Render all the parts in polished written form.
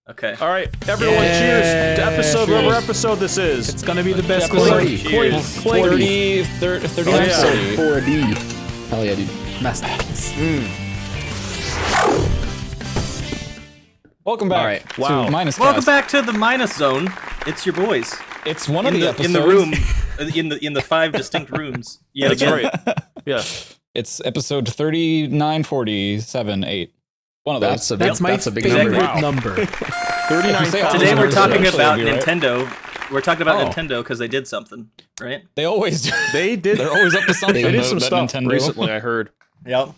Okay. All right, everyone, cheers to episode, whatever episode this is. It's gonna be the best Clanky. episode. Clanky. 30 Oh, yeah. episode. 4D. Hell yeah, dude. Masterpiece. Welcome back All right. Wow. to Minus Welcome Cast. back to the Minus Zone. It's your boys It's one of the episodes. in the room, in the 5 distinct rooms. Yeah, That's right. Yeah. It's episode 39, 8. One of those. That's a big Exactly. number. If Number. you 39 say pounds. Today we're Numbers talking actually about would be right. Nintendo. We're talking about Oh. Nintendo because they did something, right? They always do. They did. They're always up to something. They did some that stuff Nintendo. recently, I heard. Yep.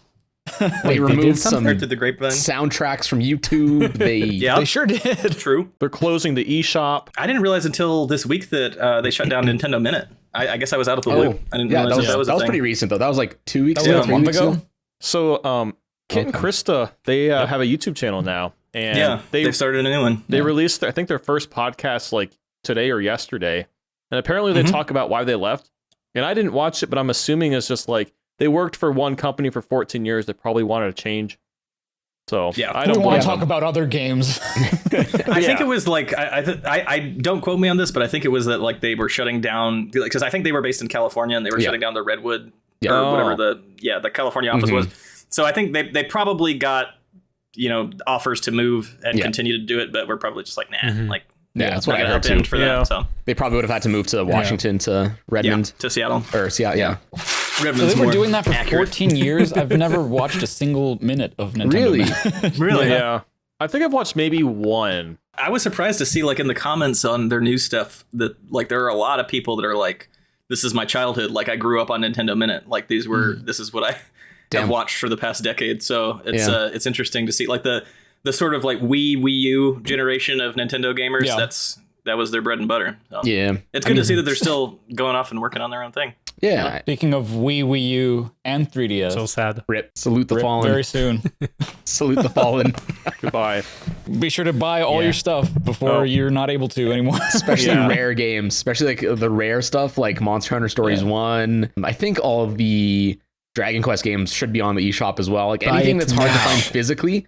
They removed some Heard through the grapevine. soundtracks from YouTube. They Yeah, They sure did. true. They're closing the eShop. I didn't realize until this week that they shut down Nintendo Minute. I guess I was out of the Oh, loop. I didn't yeah, realize that was a thing. pretty recent though. That was like 2 weeks That ago, was a 3 month weeks ago. ago. So, Kit and Krista, they have a YouTube channel now, and Yeah, they they've started a new one. released, I think, their first podcast like today or yesterday, and apparently they talk about why they left. And I didn't watch it, but I'm assuming it's just like they worked for one company for 14 years. They probably wanted to change. So Yeah. I I don't don't want blame to talk them. about other games. I think it was like I don't quote me on this, but I think it was that like they were shutting down because I think they were based in California and they were shutting down the Redwood or whatever the California office was. So I think they probably got offers to move and continue to do it, but we're probably just like like Yeah, that's what not I gonna heard happen too. for Yeah. them. So They probably would have had to move to Washington to Redmond to Seattle. or Seattle. Yeah. So Redmond's they were more doing that for accurate. 14 years. I've never watched a single minute of Nintendo. Really? Minute. Really? Yeah, I think I've watched maybe one. I was surprised to see like in the comments on their new stuff that like there are a lot of people that are like, this is my childhood. Like I grew up on Nintendo Minute. Like this is what I have watched for the past decade. So it's interesting to see like the sort of like Wii U generation of Nintendo gamers. Yeah. That was their bread and butter. So Yeah. it's good to see that they're still going off and working on their own thing. Yeah. Speaking of Wii U, and 3DS. So sad. Rip. Salute the Rip fallen. very soon. Salute the fallen. Goodbye. Be sure to buy all your stuff before you're not able to anymore. Especially rare games, especially like the rare stuff like Monster Hunter Stories 1. I think all of the Dragon Quest games should be on the eShop as well. Like anything that's hard to find physically,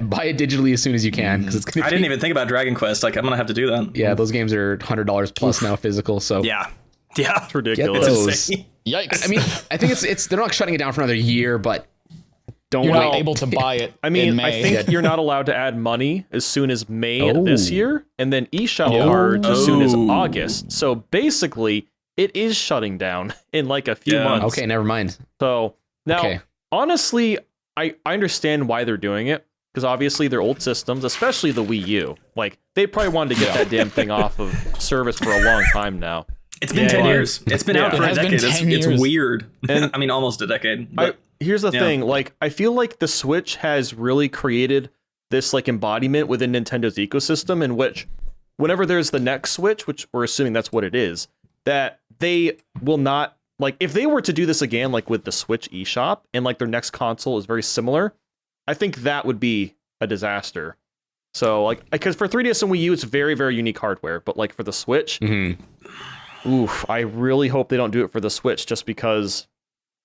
buy it digitally as soon as you can because it's gonna I didn't even think about Dragon Quest. Like I'm gonna have to do that. Yeah, those games are $100 plus now physical. So Yeah. It's ridiculous. Get those. Insane. Yikes. I mean, I think it's they're not shutting it down for another year, but don't you're wait. not able to buy it I mean, in I May. think you're not allowed to add money as soon as May of this year, and then eShop Oh. cards as soon as August. So basically, it is shutting down in like a few months. Okay, never mind. So now, honestly, I understand why they're doing it because obviously they're old systems, especially the Wii U. Like they probably wanted to get that damn thing off of service for a long time now. It's been 10 years. It's been out It for a has been decade. 10 It's years. weird. I mean, almost a decade. But Here's the thing, like I feel like the Switch has really created this like embodiment within Nintendo's ecosystem in which whenever there's the next Switch, which we're assuming that's what it is, that they will not like if they were to do this again like with the Switch eShop and like their next console is very similar, I think that would be a disaster. So like because for 3DS and Wii U it's very very unique hardware, but like for the Switch, oof, I really hope they don't do it for the Switch just because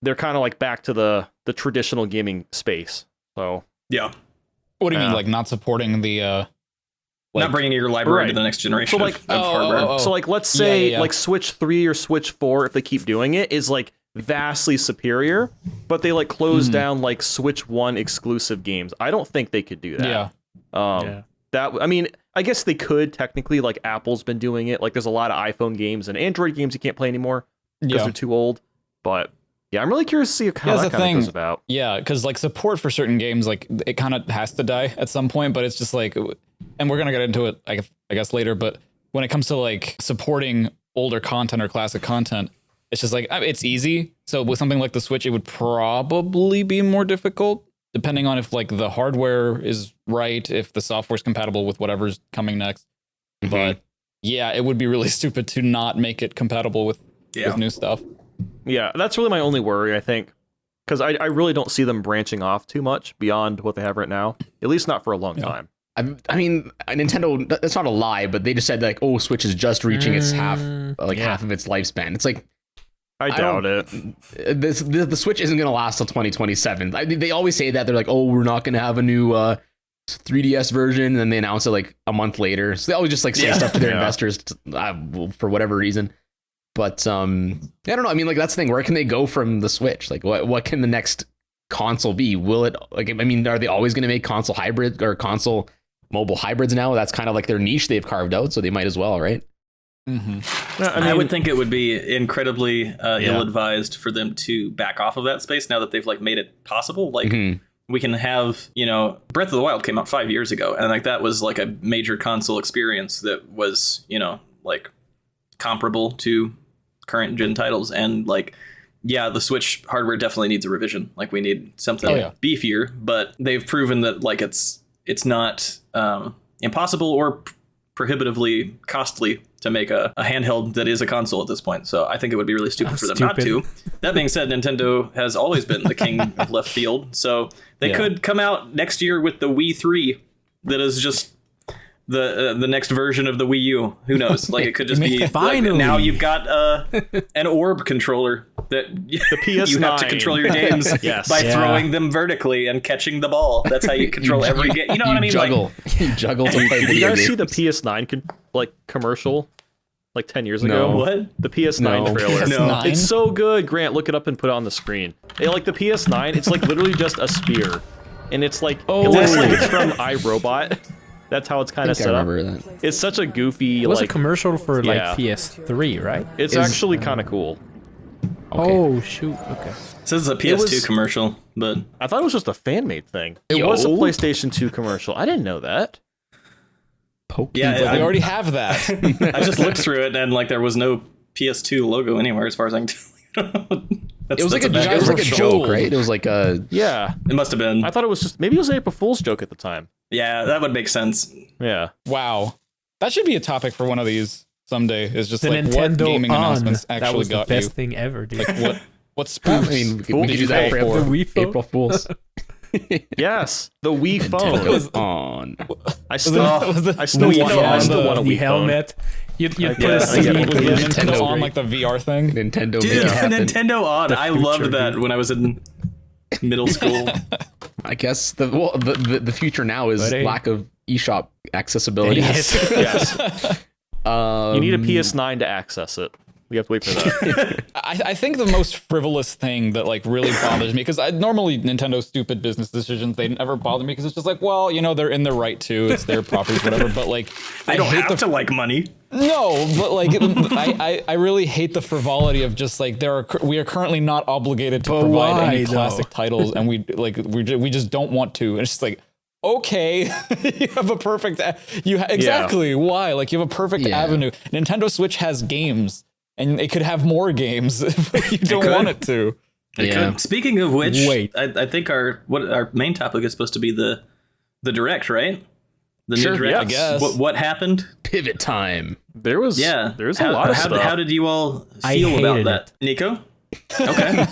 they're kind of like back to the traditional gaming space. So yeah, What do you mean, like not supporting the not bringing your library to Right. the next generation So, like- of hardware. So like let's say yeah. like Switch 3 or Switch 4 if they keep doing it is like vastly superior, but they like close down like Switch 1 exclusive games. I don't think they could do that. That I mean, I guess they could technically, like Apple's been doing it. Like there's a lot of iPhone games and Android games you can't play anymore because they're too old. But yeah, I'm really curious to see how Here's that the kind of thing. goes about. Yeah, because like support for certain games, like it kind of has to die at some point. But it's just like, and we're gonna get into it, I guess later. But when it comes to like supporting older content or classic content, it's just like it's easy. So with something like the Switch, it would probably be more difficult, depending on if like the hardware is right, if the software's compatible with whatever's coming next. But yeah, it would be really stupid to not make it compatible with new stuff. Yeah, that's really my only worry, I think. Because I really don't see them branching off too much beyond what they have right now. At least not for a long time. I mean, Nintendo, that's not a lie, but they just said like, oh, Switch is just reaching its half of its lifespan. It's like, I doubt it. The Switch isn't going to last till 2027. They always say that. They're like, oh, we're not going to have a new 3DS version, and then they announce it like a month later. So they always just like say stuff to their investors for whatever reason. But I don't know. I mean, like that's the thing. Where can they go from the Switch? Like what can the next console be? Will it like? I mean, are they always going to make console hybrid or console mobile hybrids now? That's kind of like their niche they've carved out, so they might as well, right? Mm-hmm. I would think it would be incredibly ill-advised for them to back off of that space now that they've like made it possible. Like we can have, Breath of the Wild came out 5 years ago, and like that was like a major console experience that was, like comparable to current gen titles. And like, yeah, the Switch hardware definitely needs a revision. Like we need something beefier, but they've proven that like it's not impossible or prohibitively costly to make a handheld that is a console at this point. So I think it would be really stupid for them not to. That being said, Nintendo has always been the king of left field. So they could come out next year with the Wii 3 that is just the next version of the Wii U. Who knows? Like it could just be like, now you've got an orb controller that the PS9. You have to control your games by throwing them vertically and catching the ball. That's how you control every game. You know what I mean? Juggle. You juggle to play Did you guys see the PS9 commercial like 10 years ago? What? The PS9 trailer. PS9? It's so good. Grant, look it up and put it on the screen. Like the PS9, it's like literally just a spear. And it's like, it looks like it's from iRobot. That's how it's kind of set up. That. It's such a goofy. It was a commercial for like PS3, right? It's actually kind of cool. Okay. Oh shoot! Okay. This is a PS2 commercial, but I thought it was just a fan-made thing. It was a PlayStation 2 commercial. I didn't know that. Yeah, they already have that. I just looked through it and like there was no PS2 logo anywhere as far as I can tell. It was like a joke, right? It was like a It must have been. I thought it was just maybe it was an April Fool's joke at the time. Yeah, that would make sense. Yeah. Wow, that should be a topic for one of these someday. Is just the like Nintendo what gaming announcements actually that was got the best you. thing ever, dude. Like what spoofs? I mean, we could do that for April Fools. Yes, the Wii phone was on. I still want a Wii helmet. You put a Nintendo on like the VR thing. Nintendo. Dude, Nintendo on. I loved that when I was in middle school. I guess the future now is lack of eShop accessibility. Yes. You need a PS9 to access it. We have to wait for that. I think the most frivolous thing that like really bothers me, because normally Nintendo's stupid business decisions, they never bother me because it's just like, well, they're in the right to, it's their properties, whatever. But like, I don't have to like money. No, but like, I really hate the frivolity of just like we are currently not obligated to provide any classic titles, and we just don't want to. And it's just like, okay, you have a perfect why? Like you have a perfect avenue. Nintendo Switch has games. And it could have more games if you don't want it to. It could. Speaking of which, I think our main topic is supposed to be the Direct, right? The new Direct. I guess. What happened? Pivot time. There was a lot of stuff. How did you all feel about that, Nico? Okay.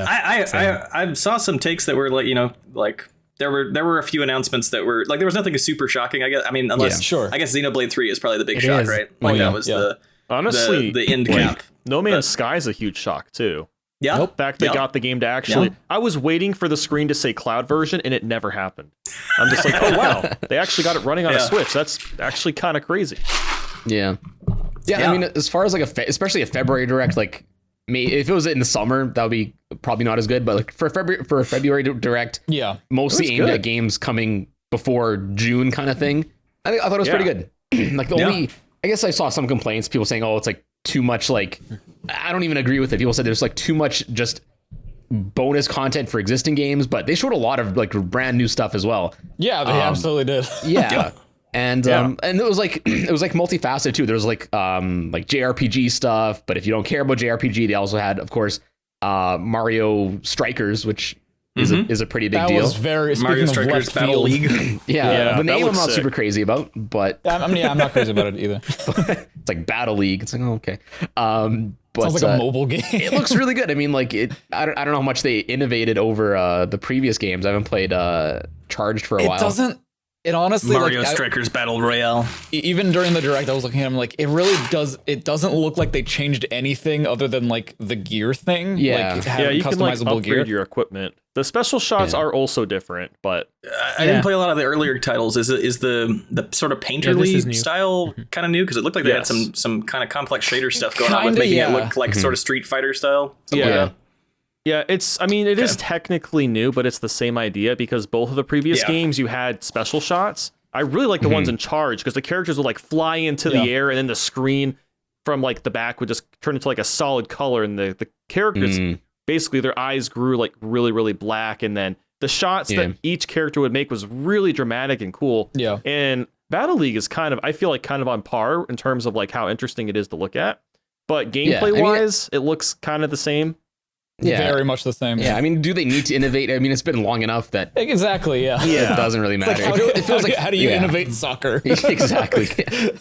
I saw some takes that were like there were a few announcements that were like there was nothing super shocking. I guess I mean unless I guess Xenoblade 3 is probably the big shock, right? Like that was honestly the end cap. No Man's Sky is a huge shock too. Yeah. The fact they got the game to actually I was waiting for the screen to say cloud version and it never happened. I'm just like, oh wow, they actually got it running on a Switch. That's actually kind of crazy. Yeah. I mean, as far as like especially a February Direct, like if it was in the summer, that would be probably not as good. But like for a February Direct, mostly aimed at games coming before June kind of thing. I thought it was pretty good. Like the only, I guess I saw some complaints, people saying, oh, it's like too much. Like I don't even agree with it. People said there's like too much just bonus content for existing games, but they showed a lot of like brand new stuff as well. Yeah, they absolutely did. Yeah. And it was like multifaceted too. There was like JRPG stuff, but if you don't care about JRPG, they also had, of course, Mario Strikers, which is a pretty big deal. That was very Mario Strikers Battle League. The name I'm not super crazy about, but I'm not crazy about it either. It's like Battle League. It's like, oh, okay. But sounds like a mobile game. It looks really good. I mean, like I don't know how much they innovated over the previous games. I haven't played Charged for a while. it honestly, Mario like, Strikers Battle Royale. Even during the direct, I was looking at him like, it really does. It doesn't look like they changed anything other than like the gear thing. Yeah. like, having you can like customizable upgrade gear. your equipment. The special shots are also different, but I didn't play a lot of the earlier titles. Is the sort of painterly style kind of new? Because it looked like they had some kind of complex shader stuff going on with making it look like sort of Street Fighter style. Yeah, it's. I mean, it is technically new, but it's the same idea because both of the previous games you had special shots. I really like the ones in Charge because the characters would like fly into the air, and then the screen from like the back would just turn into like a solid color, and the characters basically their eyes grew like really really black, and then the shots that each character would make was really dramatic and cool. Yeah, and Battle League is kind of, I feel like, kind of on par in terms of like how interesting it is to look at, but gameplay wise, it looks kind of the same. Yeah, very much the same. Yeah, I mean, do they need to innovate? I mean, it's been long enough that exactly. Yeah, it doesn't really matter. Like, how do you innovate soccer? Exactly.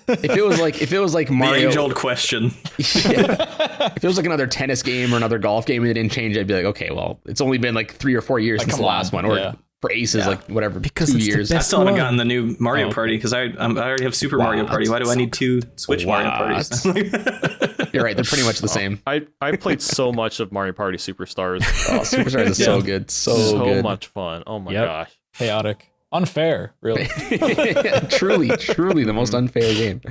If it was like Mario, the age-old question. If it was like another tennis game or another golf game and they didn't change, I'd be like, okay, well, it's only been like 3 or 4 years since the last one, or for Aces, like whatever, because 2 years. I still haven't gotten the new Mario Party because I already have Super Mario Party. Why do I need 2 Switch Mario Parties? You're right. They're pretty much the same. I played so much of Mario Party Superstars. Oh, Superstars is so good. So good. Much fun. Oh my gosh. Chaotic. Unfair, really. Truly the most unfair game.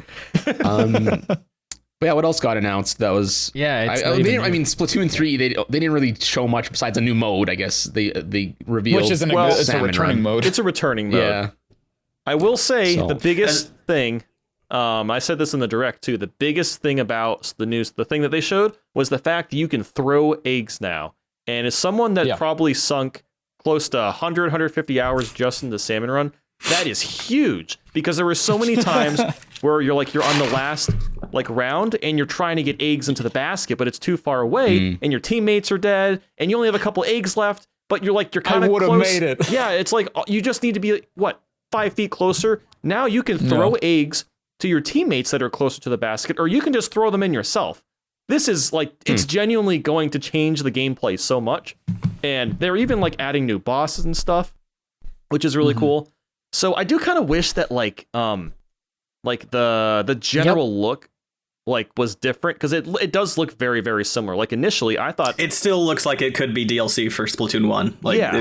But yeah, what else got announced? That was I mean, Splatoon 3. They didn't really show much besides a new mode. I guess they revealed, which isn't it's a returning mode. It's a returning mode. Yeah. I will say the biggest thing. I said this in the direct too. The biggest thing about the thing that they showed was the fact that you can throw eggs now. And as someone that probably sunk close to 100, 150 hours just in the Salmon Run, that is huge because there were so many times where you're on the last like round and you're trying to get eggs into the basket, but it's too far away and your teammates are dead and you only have a couple eggs left, but you're kind of close. I would have made it. Yeah, it's like you just need to be 5 feet closer. Now you can throw eggs to your teammates that are closer to the basket, or you can just throw them in yourself. This is it's genuinely going to change the gameplay so much. And they're even like adding new bosses and stuff, which is really cool. So I do kind of wish that the general look was different because it does look very, very similar. Like initially I thought it still looks like it could be DLC for Splatoon 1.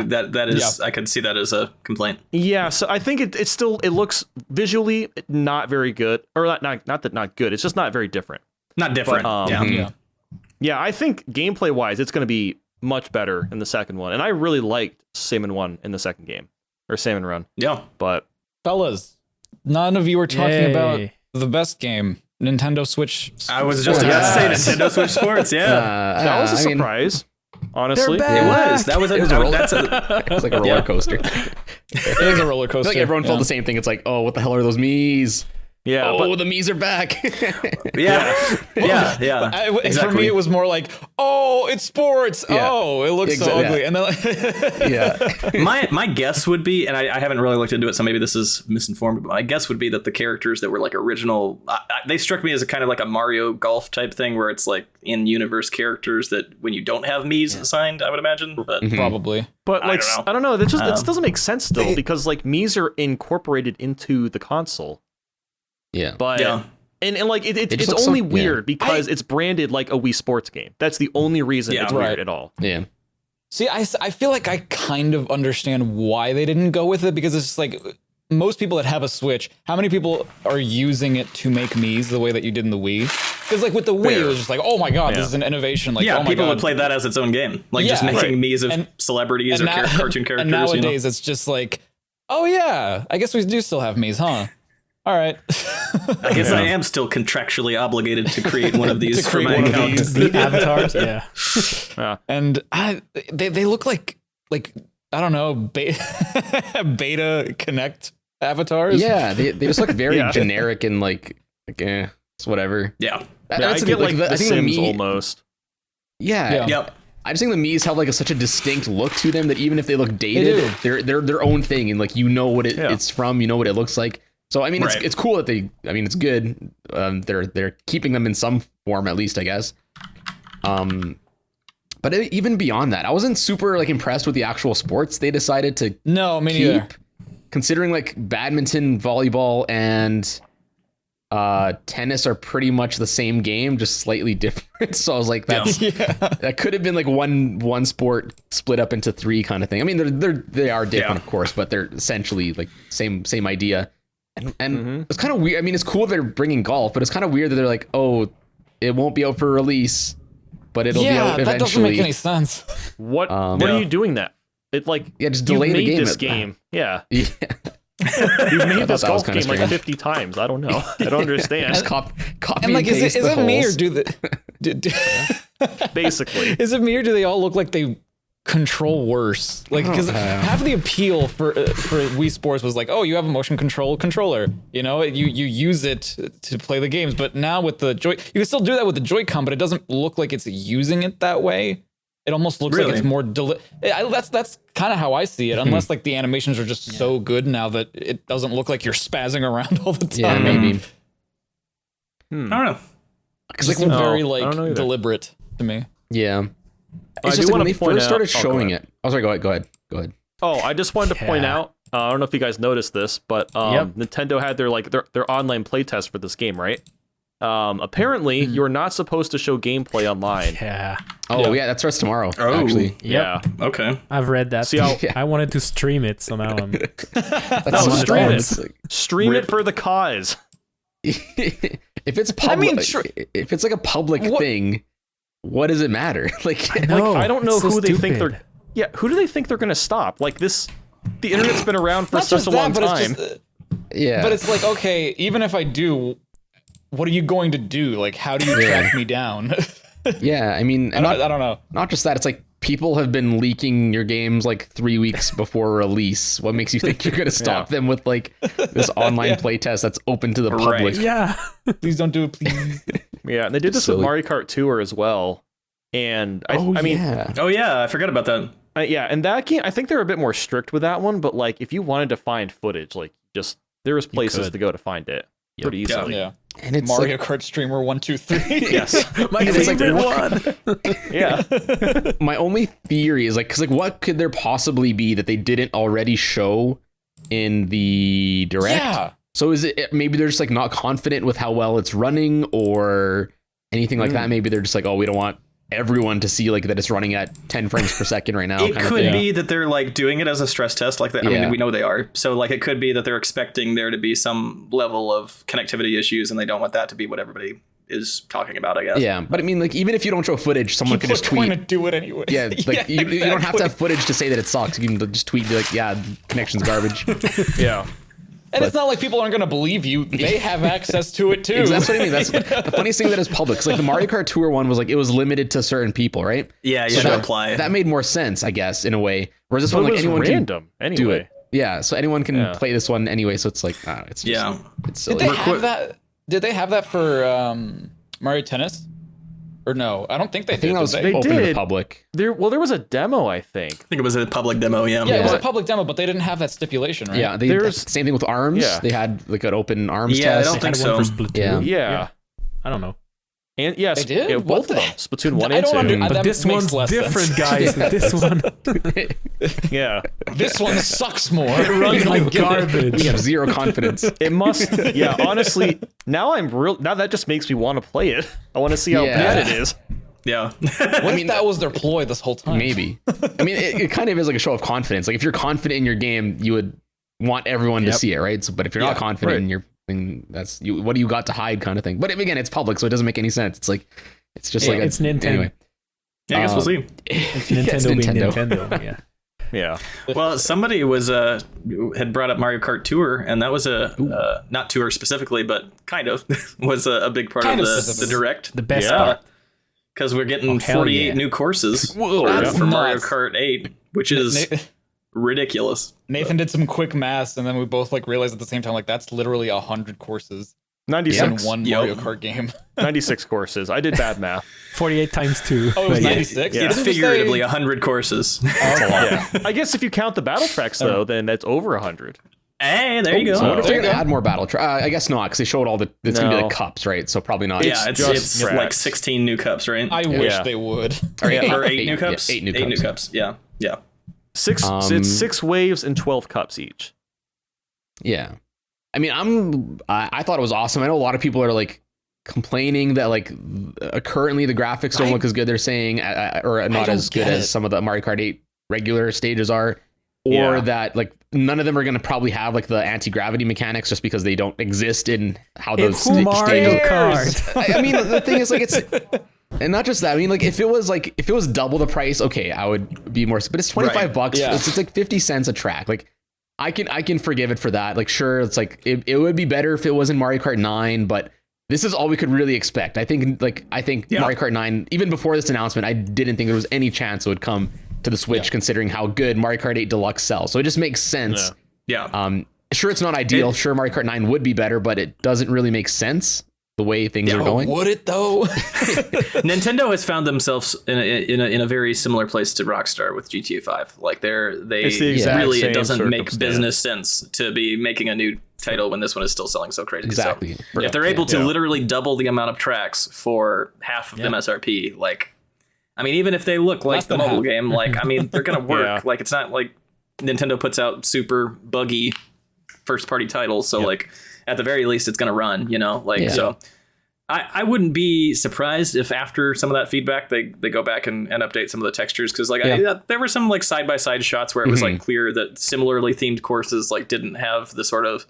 That is I could see that as a complaint. Yeah, so I think it looks visually not very good, or not good. It's just not very different. Not different. But, yeah, I think gameplay wise it's going to be much better in the second one. And I really liked Salmon 1 in the second game, or Salmon Run. Yeah. But fellas, none of you were talking about the best game. Nintendo Switch. I was just about to say Nintendo Switch Sports. Yeah, that was a surprise. Honestly, it was. That was a it's like a roller coaster. It is a roller coaster. Like everyone felt the same thing. It's like, oh, what the hell are those Miis? Yeah. Oh, the Miis are back. Yeah. Exactly. For me, it was more like, oh, it's sports. Yeah. Oh, it looks so ugly. And then, my guess would be, and I haven't really looked into it, so maybe this is misinformed, but my guess would be that the characters that were like original, they struck me as a kind of like a Mario Golf type thing, where it's like in-universe characters that when you don't have Miis assigned, I would imagine. But probably. But like, I don't know. That just it doesn't make sense still because like Miis are incorporated into the console. Yeah. But and like it's only weird because it's branded like a Wii Sports game. That's the only reason it's weird at all. Yeah. See, I feel like I kind of understand why they didn't go with it, because it's just like most people that have a Switch, how many people are using it to make Miis the way that you did in the Wii? Because like with the Wii, it was just like, oh my god, this is an innovation. Like, oh my people god, would play that as its own game, like just making Miis of celebrities or cartoon characters. And nowadays, it's just like, oh yeah, I guess we do still have Miis, huh? All right. I guess I am still contractually obligated to create one of these for my account. The avatars, And they look like I don't know, beta Connect avatars. Yeah, they just look very generic and like it's whatever. Yeah. I get like the Sims almost. Yeah. Yep. I just think the Miis have like such a distinct look to them that even if they look dated, they're their own thing, and like what it's from, what it looks like. So I mean, it's cool that it's good. They're keeping them in some form at least, I guess. But even beyond that, I wasn't super like impressed with the actual sports they decided to keep. considering like badminton, volleyball, and tennis are pretty much the same game, just slightly different. So I was like, that could have been like one sport split up into 3 kind of thing. I mean, they are different, of course, but they're essentially like same idea. And it's kind of weird. I mean, it's cool they're bringing golf, but it's kind of weird that they're like, oh, it won't be out for release, but it'll be out eventually. That doesn't make any sense. What are you doing that? It like just delay the game. This game. Yeah. You've made this golf game like 50 times. I don't know. I don't understand. Just copy and like, is it me or do basically? Is it me or do they all look like they control worse? Like, because half the appeal for Wii Sports was like, oh, you have a motion control controller. You know, you use it to play the games. But now with the you can still do that with the Joy-Con, but it doesn't look like it's using it that way. It almost looks like it's more that's kind of how I see it, unless like the animations are just so good now that it doesn't look like you're spazzing around all the time. Yeah, maybe. I don't know. Because it's very like deliberate to me. Yeah. It's just like when they first started showing it. Oh, sorry, go ahead. Oh, I just wanted to point out, I don't know if you guys noticed this, but Nintendo had their online playtest for this game, right? Apparently, you're not supposed to show gameplay online. Yeah. Oh, yeah, that starts tomorrow, actually. Yeah. Okay. I've read that. See, I wanted to stream it, so now I'm... Stream it for the cause. If it's public, if it's like a public thing, what does it matter? I don't know who they think they're... Yeah, who do they think they're going to stop? Like this... The internet's been around for such a long time. But it's like, okay, even if I do... What are you going to do? Like, how do you track me down? Yeah, I mean, I don't know. Not just that, it's like people have been leaking your games like 3 weeks before release. What makes you think you're going to stop them with like this online playtest that's open to the public? Right. Yeah. Please don't do it, please. Yeah, and they did this with Mario Kart Tour as well. And I mean, I forgot about that. And that game, I think they're a bit more strict with that one. But like, if you wanted to find footage, like there was places to go to find it pretty easily. Yeah. And it's Mario Kart streamer 1, 2, 3. Yes, my favorite one. Yeah. My only theory is like, because like, what could there possibly be that they didn't already show in the direct? Yeah. So is it maybe they're just like not confident with how well it's running or anything like that? Maybe they're just like, oh, we don't want everyone to see like that it's running at 10 frames per second right now. It could be that they're like doing it as a stress test, like that. I mean, we know they are. So like, it could be that they're expecting there to be some level of connectivity issues, and they don't want that to be what everybody is talking about, I guess. Yeah, but I mean, like, even if you don't show footage, someone could just tweet. To do it anyway. Yeah, like you don't have to have footage to say that it sucks. You can just tweet, be like, yeah, connection's garbage. Yeah. And it's not like people aren't going to believe you. They have access to it too. That's what I mean. That's the funniest thing that is public. Cause like the Mario Kart Tour one was like, it was limited to certain people, right? Yeah, you so should apply. That made more sense, I guess, in a way. Whereas this one, like anyone random can do it. Yeah, so anyone can play this one anyway. So it's like, it's just, it's silly. Did they have that for Mario Tennis? Or no, I don't think they did. That was they open did. to the public. There was a demo, I think. I think it was a public demo, Yeah, it was a public demo, but they didn't have that stipulation, right? Yeah, same thing with ARMS. Yeah. They had like an open ARMS test. I don't think so. For Splatoon. Yeah. I don't know. And yes, they did? Both of them. Splatoon 1 and 2. But this one's different, guys. This one. Yeah. This one sucks more. It runs like garbage. We have zero confidence. It must. Yeah, honestly, now that just makes me want to play it. I want to see how bad it is. Yeah. What if that was their ploy this whole time? Maybe. I mean, it kind of is like a show of confidence. Like if you're confident in your game, you would want everyone to see it, right? So, but if you're not confident in your thing, that's you. What do you got to hide, kind of thing. But again, it's public, so it doesn't make any sense. It's like, it's just like it's Nintendo. Anyway. Yeah, I guess we'll see. It's Nintendo being Nintendo. Yeah. Yeah. Well, somebody had brought up Mario Kart Tour, and that was not Tour specifically, but kind of was a big part of the direct. The best part. Because we're getting 48 new courses for Mario Kart 8, which is ridiculous. Nathan did some quick math, and then we both like realized at the same time, like that's literally 100 courses. 96. In one Mario Kart game. 96 courses. I did bad math. 48 times 2. Oh, it was 96? Yeah. It's figuratively 100 courses. That's a lot. Yeah. I guess if you count the battle tracks, though, then that's over 100. Hey, there you go. So what if they're going to add more battle tracks? I guess not, because they showed all it's going to be like cups, right? So probably not. Yeah, it's like 16 new cups, right? I wish they would. Or 8 new cups? Yeah, 8 new cups. Yeah. It's 6 waves and 12 cups each. Yeah. I mean, I thought it was awesome. I know a lot of people are like complaining that like currently the graphics don't look as good. They're saying, or not as good as some of the Mario Kart 8 regular stages are, or that like none of them are going to probably have like the anti-gravity mechanics just because they don't exist in how those stages. I mean, the thing is like it's, and not just that. I mean, like if it was double the price, okay, I would be more. But it's $25. Yeah. It's like 50 cents a track. Like I can forgive it for that. Like sure, it's like it would be better if it was in Mario Kart 9, but this is all we could really expect. I think Mario Kart 9, even before this announcement, I didn't think there was any chance it would come to the Switch, considering how good Mario Kart 8 Deluxe sells. So it just makes sense. Yeah. Sure, it's not ideal. Sure, Mario Kart 9 would be better, but it doesn't really make sense the way things are going. Would it though? Nintendo has found themselves in a very similar place to Rockstar with GTA 5. Like they really, it doesn't make business sense to be making a new title when this one is still selling so crazy. Exactly. So if they're able to literally double the amount of tracks for half of MSRP, like, I mean, even if they look like the mobile game, like, I mean, they're gonna work. Like, it's not like Nintendo puts out super buggy first party titles, so like at the very least it's gonna run, you know, like so I wouldn't be surprised if after some of that feedback they go back and update some of the textures, because like there were some like side-by-side shots where it was like clear that similarly themed courses like didn't have the sort of,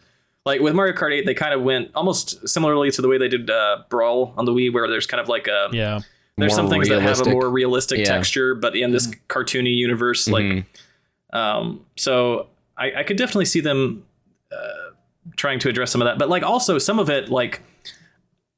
like with Mario Kart 8 they kind of went almost similarly to the way they did Brawl on the Wii, where there's kind of like a there's some things that have a more realistic texture, but in this cartoony universe, like so I could definitely see them trying to address some of that, but like also some of it, like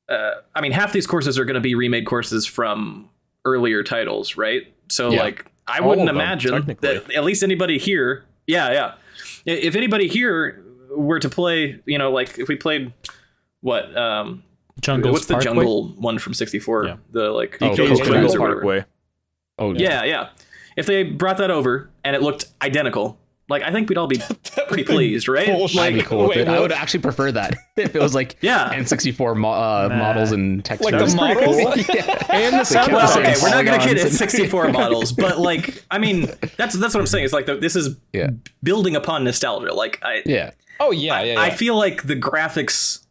I mean, half these courses are going to be remade courses from earlier titles, right? So like I wouldn't imagine that at least anybody here, if anybody here were to play, you know, like if we played what's the jungle one from 64, the like Jungle Parkway. If they brought that over and it looked identical, like I think we'd all be pretty pleased, right? I'd be cool with it. I would actually prefer that if it was like N64 models and textures. Like the models? And the sound. Okay, we're not gonna get N64 models, but like, I mean, that's what I'm saying. It's like this is building upon nostalgia. Like I feel like the graphics.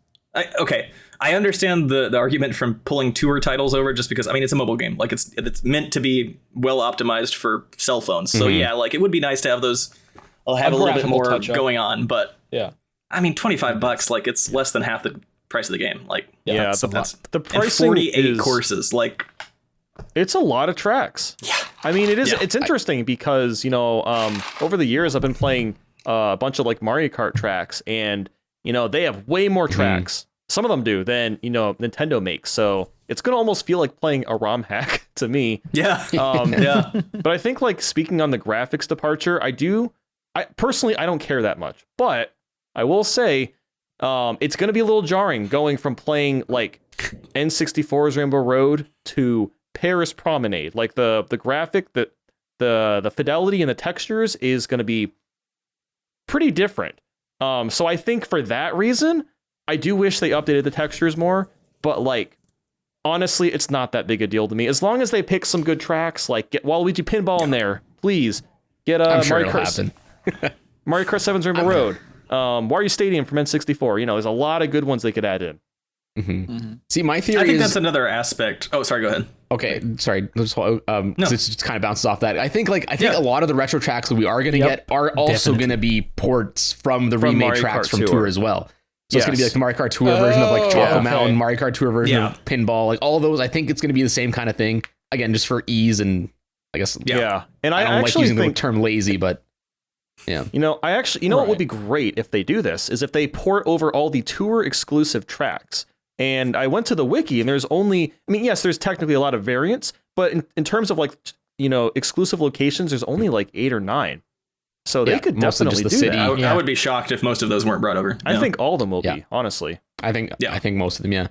I understand the argument from pulling tour titles over, just because I mean it's a mobile game. Like it's meant to be well optimized for cell phones. So like it would be nice to have those. I'll have a little bit more going on, but I mean, $25, like it's less than half the price of the game. Like, that's the pricing 48 courses, like it's a lot of tracks. Yeah, I mean, it is. It's interesting because, you know, over the years I've been playing a bunch of like Mario Kart tracks, and you know they have way more tracks. Some of them do than, you know, Nintendo makes. So it's gonna almost feel like playing a ROM hack to me. But I think, like, speaking on the graphics departure, I personally don't care that much, but I will say it's going to be a little jarring going from playing like N64's Rainbow Road to Paris Promenade. Like the graphic, the fidelity and the textures is going to be pretty different. So I think for that reason, I do wish they updated the textures more, but like honestly, it's not that big a deal to me. As long as they pick some good tracks, like get Waluigi Pinball in there, please. Get Mario Kart. Mario Kart 7's Rainbow Road, Wario Stadium from N64. You know, there's a lot of good ones they could add in. See, my theory I think that's another aspect. Oh, sorry, go ahead. Okay, sorry. This just kind of bounces off that. I think a lot of the retro tracks that we are going to get are also going to be ports from the remade Mario tracks Kart from Tour. Tour as well. So it's going to be like the Mario Kart Tour version of like Choco Mountain, Mario Kart Tour version of Pinball, like all of those. I think it's going to be the same kind of thing. Again, just for ease and I guess And I don't like actually using think the term lazy, but you know, what would be great if they do this is if they port over all the tour exclusive tracks. And I went to the wiki and there's only, I mean, yes, there's technically a lot of variants, but in terms of like, you know, exclusive locations, there's only like 8 or 9. So they could definitely do that. I would be shocked if most of those weren't brought over. I think all of them will be, honestly. I think most of them,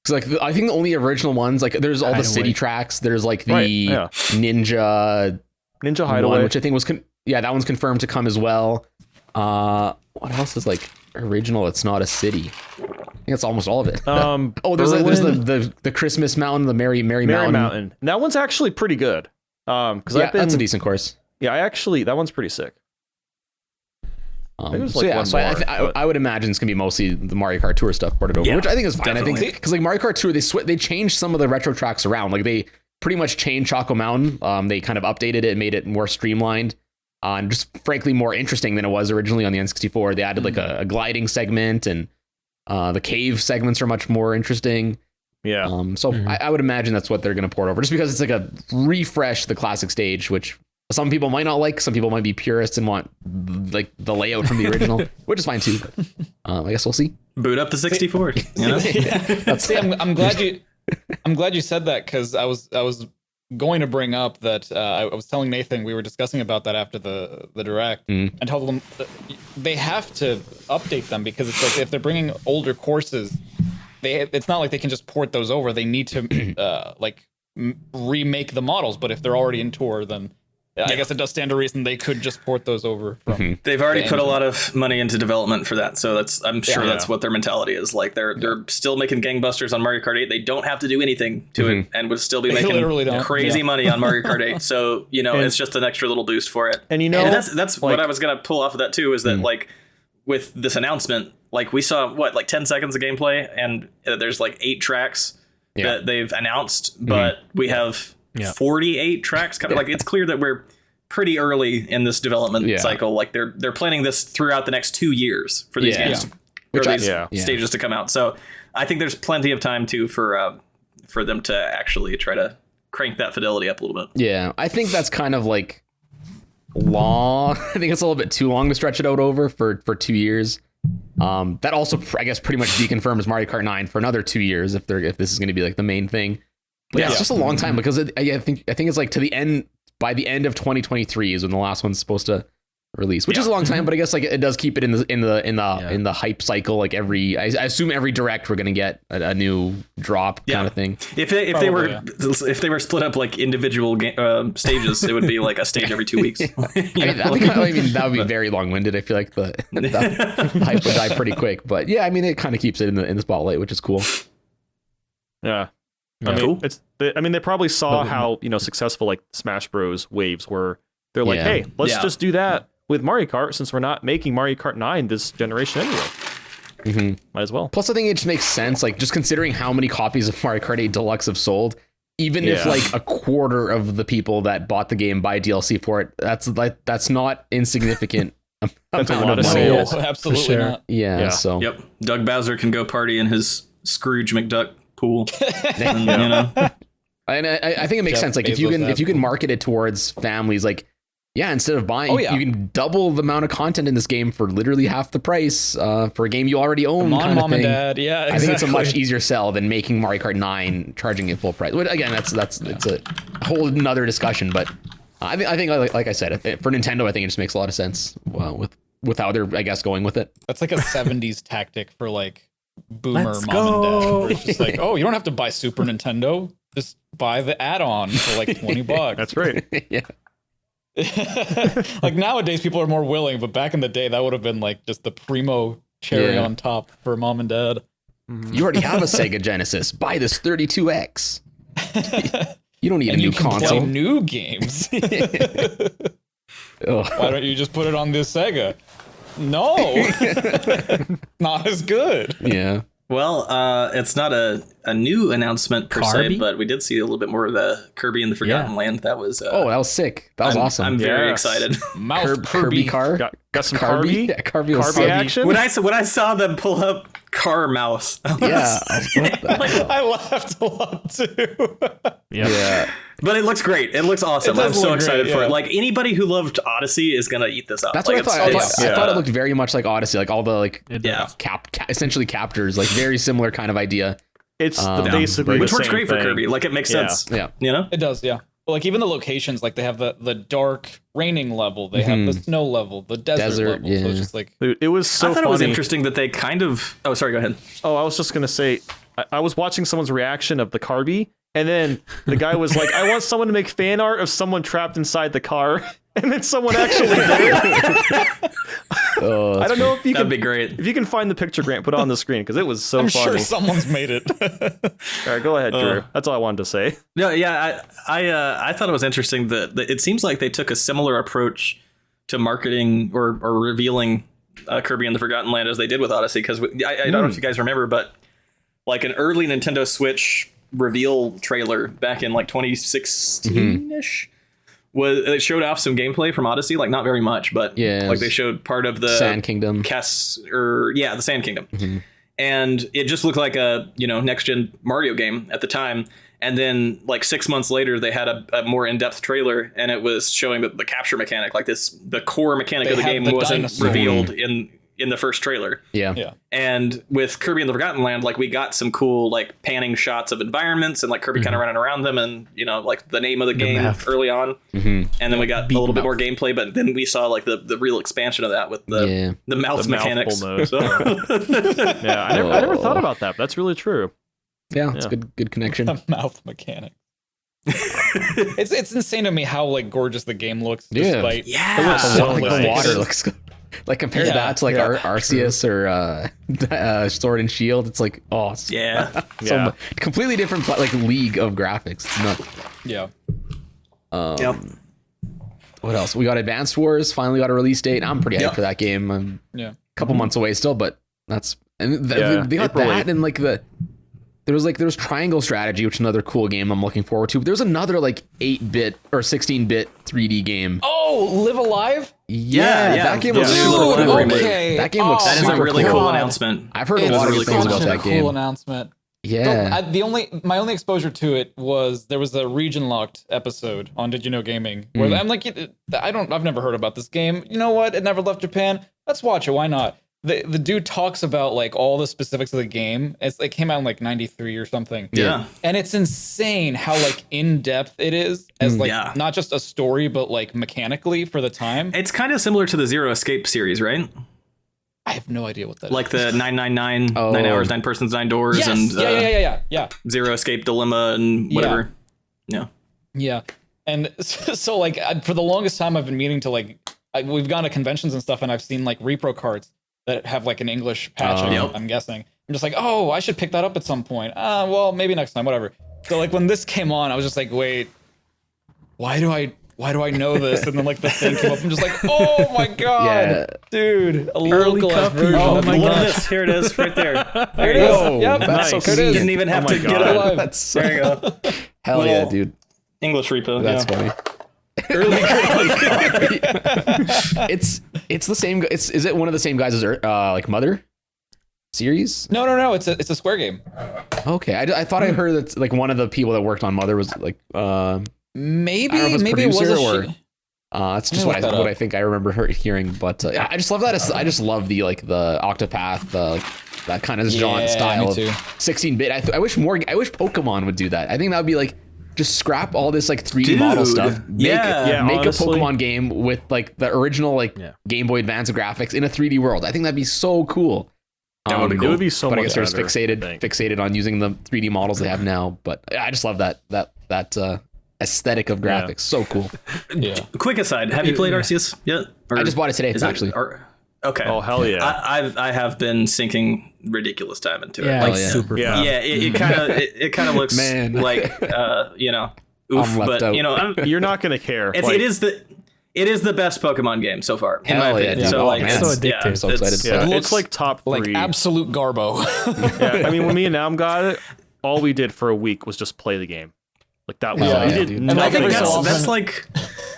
because like I think the only original ones, like there's all the city tracks. There's like the Ninja Hideaway, one, which I think was that one's confirmed to come as well. What else is like original? It's not a city. I think that's almost all of it. There's the Christmas Mountain, the Merry Mountain. And that one's actually pretty good. Because that's a decent course. Yeah, that one's pretty sick. It was like one more, I would imagine it's gonna be mostly the Mario Kart Tour stuff ported over, which I think is fine. Definitely. I think because like Mario Kart Tour, they changed some of the retro tracks around. Like they pretty much changed Choco Mountain. They kind of updated it and made it more streamlined, and just frankly more interesting than it was originally on the N64. They added like a gliding segment, and the cave segments are much more interesting. Yeah. I would imagine that's what they're gonna port over, just because it's like a refresh the classic stage, which some people might not like. Some people might be purists and want like the layout from the original, which is fine too. But, I guess we'll see. Boot up the 64. You know? See, I'm glad you said that, because I was going to bring up that I was telling Nathan we were discussing about that after the direct, and told them they have to update them, because it's like if they're bringing older courses, it's not like they can just port those over. They need to remake the models. But if they're already in tour, then I guess it does stand to reason they could just port those over. From They've already put a lot of money into development for that, so I'm sure that's what their mentality is. Like they're still making gangbusters on Mario Kart 8. They don't have to do anything to it, and would still be making crazy money on Mario Kart 8. So it's just an extra little boost for it. And that's what I was gonna pull off of that too. Is that like with this announcement, like we saw 10 seconds of gameplay, and there's like 8 tracks that they've announced, but we have 48 tracks coming. Like it's clear that we're pretty early in this development cycle. Like they're planning this throughout the next 2 years for these games, stages to come out. So I think there's plenty of time too for them to actually try to crank that fidelity up a little bit. Yeah, I think that's kind of like long. I think it's a little bit too long to stretch it out over for 2 years. That also, I guess, pretty much deconfirms Mario Kart 9 for another 2 years if this is going to be like the main thing. But it's just a long time, because I think it's like to the end, by the end of 2023 is when the last one's supposed to release, which is a long time. But I guess like it does keep it in the hype cycle. Like I assume every direct we're going to get a new drop kind of thing. If they were split up like individual stages, it would be like a stage every 2 weeks. I mean that would be very long winded. I feel like the hype would die pretty quick. But yeah, I mean it kind of keeps it in the spotlight, which is cool. Yeah. I mean, they probably saw how successful like Smash Bros. Waves were. They're like, hey, let's just do that with Mario Kart, since we're not making Mario Kart 9 this generation anyway. Might as well. Plus, I think it just makes sense, like just considering how many copies of Mario Kart 8 Deluxe have sold. Even if like a quarter of the people that bought the game buy DLC for it, that's not insignificant. That's a lot of sales. sales. Absolutely not. Yeah. So. Yep. Doug Bowser can go party in his Scrooge McDuck pool. And, And I think it makes sense. Like if you can market it towards families, like instead of buying, you can double the amount of content in this game for literally half the price for a game you already own. Come on, mom and dad. Yeah, exactly. I think it's a much easier sell than making Mario Kart 9 charging it full price. But again, that's it's a whole another discussion. But I think like I said, for Nintendo, I think it just makes a lot of sense with how they're, I guess, going with it. That's like a 70s tactic for like boomer mom and dad. Where it's just like, oh, you don't have to buy Super Nintendo. Just buy the add-on for like $20. That's right. Yeah. Like nowadays people are more willing, but back in the day that would have been like just the primo cherry on top for mom and dad. You already have a Sega Genesis. Buy this 32X. You don't need a new console. Play new games. Why don't you just put it on this Sega? No. Not as good. Yeah. Well, it's not a new announcement per se, but we did see a little bit more of the Kirby in the Forgotten Land. That was that was sick. That was awesome. I'm very excited. Kirby car. Got some Kirby. Yeah, Kirby action. When I saw them pull up car mouse, I laughed a lot too. Yeah. But it looks great. It looks awesome. I'm so excited for it. Like anybody who loved Odyssey is gonna eat this up. That's like, what I thought. I thought it looked very much like Odyssey, like all the essentially captors, like very similar kind of idea. It's basically which the works same great thing. for Kirby. Like it makes sense. Yeah. It does. Yeah. Like even the locations, like they have the dark raining level, they have the snow level, the desert level. So it's just like Dude, it was so I thought funny. it was interesting that they kind of. Oh, sorry. Go ahead. Oh, I was just gonna say, I was watching someone's reaction of the Kirby, and then the guy was like, "I want someone to make fan art of someone trapped inside the car," and then someone actually did it. I don't know if you That'd be great. If you can find the picture, Grant, put it on the screen because it was so I'm funny. sure someone's made it. All right, go ahead, Drew. That's all I wanted to say. No, yeah, I thought it was interesting that it seems like they took a similar approach to marketing or revealing Kirby and the Forgotten Land as they did with Odyssey, because I don't know if you guys remember, but like an early Nintendo Switch reveal trailer back in like 2016-ish was it showed off some gameplay from Odyssey, like not very much, but like they showed part of the Sand Kingdom, the Sand Kingdom, and it just looked like a next gen Mario game at the time. And then like 6 months later, they had a more in-depth trailer, and it was showing the capture mechanic, like the core mechanic of the game wasn't revealed in the first trailer. Yeah. And with Kirby and the Forgotten Land, like we got some cool like panning shots of environments and like Kirby kind of running around them, and like the name of the game early on. And then we got a little bit more gameplay, but then we saw like the real expansion of that with the mouth mechanics. So. Yeah, I never thought about that, but that's really true. Yeah, it's good connection. The mouth mechanic. It's insane to me how like gorgeous the game looks. Despite it looks so like the water looks good. Like compare that to like Arceus or Sword and Shield, it's like completely different like league of graphics. It's nuts. What else? We got Advanced Wars. Finally got a release date. I'm pretty hyped for that game. A couple months away still, but that's they got that and like there was Triangle Strategy, which is another cool game I'm looking forward to. But there's another like 8-bit or 16-bit 3D game. Oh, Live Alive? Yeah. That game looks super cool. Okay. That game looks that is a really cool announcement. I've heard a lot of good things about that game. Cool announcement. Yeah. My only exposure to it was there was a region locked episode on Did You Know Gaming where I'm like, I've never heard about this game. You know what? It never left Japan. Let's watch it. Why not? The dude talks about like all the specifics of the game. It came out in like 93 or something. Yeah. And it's insane how like in depth it is as like not just a story, but like mechanically for the time. It's kind of similar to the Zero Escape series, right? I have no idea what that like is. the 999, 9 hours, 9 persons, 9 doors, yes. and yeah. Zero Escape Dilemma and whatever. Yeah. And so like for the longest time I've been meaning to like we've gone to conventions and stuff and I've seen like repro cards that have like an English patch, I'm guessing. I'm just like, oh, I should pick that up at some point. Well, maybe next time, whatever. So like when this came on, I was just like, wait, why do I know this? And then like the thing came up, I'm just like, oh my god, dude, a localized version. Oh my gosh, here it is, right there. There it is. Yep, nice. that's so You didn't even have to get it. That's There you go. hell yeah, dude. English repo. That's funny. Early it's the same. Is it one of the same guys as like Mother series? No. It's a Square game. Okay, I thought I heard that like one of the people that worked on Mother was like maybe it was a that's just what I think I remember hearing. But I just love that. I just love the like the Octopath, that kind of genre style of 16-bit. I wish Pokemon would do that. I think that would be like. Just scrap all this like 3D model stuff. Make a Pokemon game with like the original like Game Boy Advance graphics in a 3D world. I think that'd be so cool. It would be so much. But I guess they're just fixated on using the 3D models they have now. But I just love that aesthetic of graphics. So cool. Yeah. Quick aside: have you played Arceus yet? Or I just bought it today. Actually. Okay. Oh hell yeah! I have been sinking ridiculous time into it. Yeah, super fun. Yeah, it kind of looks like oof, but out. You're not gonna care. It is the best Pokemon game so far, in my opinion. Yeah. So like, it's so addictive. I'm so excited. It's like top 3. Like absolute garbo. I mean, when me and Nam got it, all we did for a week was just play the game. Like that was it. And I think so that's like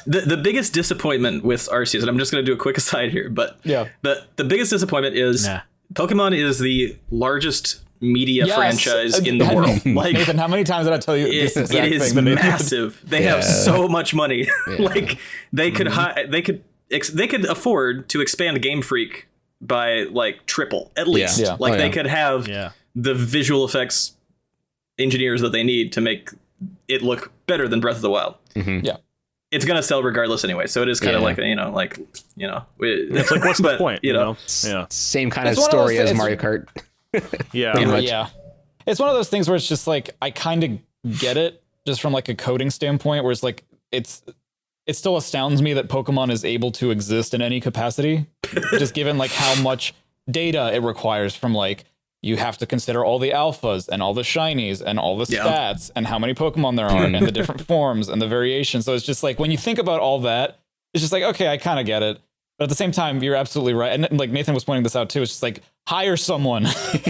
the biggest disappointment with Arceus, and I'm just going to do a quick aside here, but the biggest disappointment is Pokemon is the largest media franchise in the world. Like, Nathan, how many times did I tell you this exact it is thing? massive. They have so much money. Like they could afford to expand Game Freak by like triple at least. Like they could have the visual effects engineers that they need to make it look better than Breath of the Wild. Yeah. It's gonna sell regardless anyway, so it is kind of like it's like what's the point? Same kind of story as Mario Kart. Yeah. It's one of those things where it's just like I kind of get it just from like a coding standpoint, where it's like it still astounds me that Pokemon is able to exist in any capacity, just given like how much data it requires from like. You have to consider all the alphas and all the shinies and all the stats and how many Pokemon there are and the different forms and the variations. So it's just like when you think about all that, it's just like, okay, I kind of get it. But at the same time, you're absolutely right. And like Nathan was pointing this out too. It's just like, hire someone,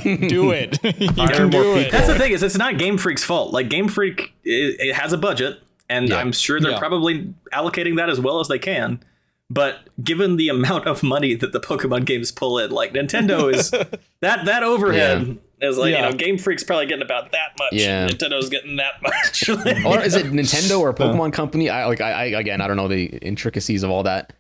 do it. You can do it. That's the thing, is it's not Game Freak's fault. Like Game Freak, it has a budget, and I'm sure they're probably allocating that as well as they can. But given the amount of money that the Pokemon games pull in, like Nintendo is that overhead is like, you know, Game Freak's probably getting about that much. Yeah. Nintendo's getting that much. Or is it Nintendo or Pokemon Company? I don't know the intricacies of all that.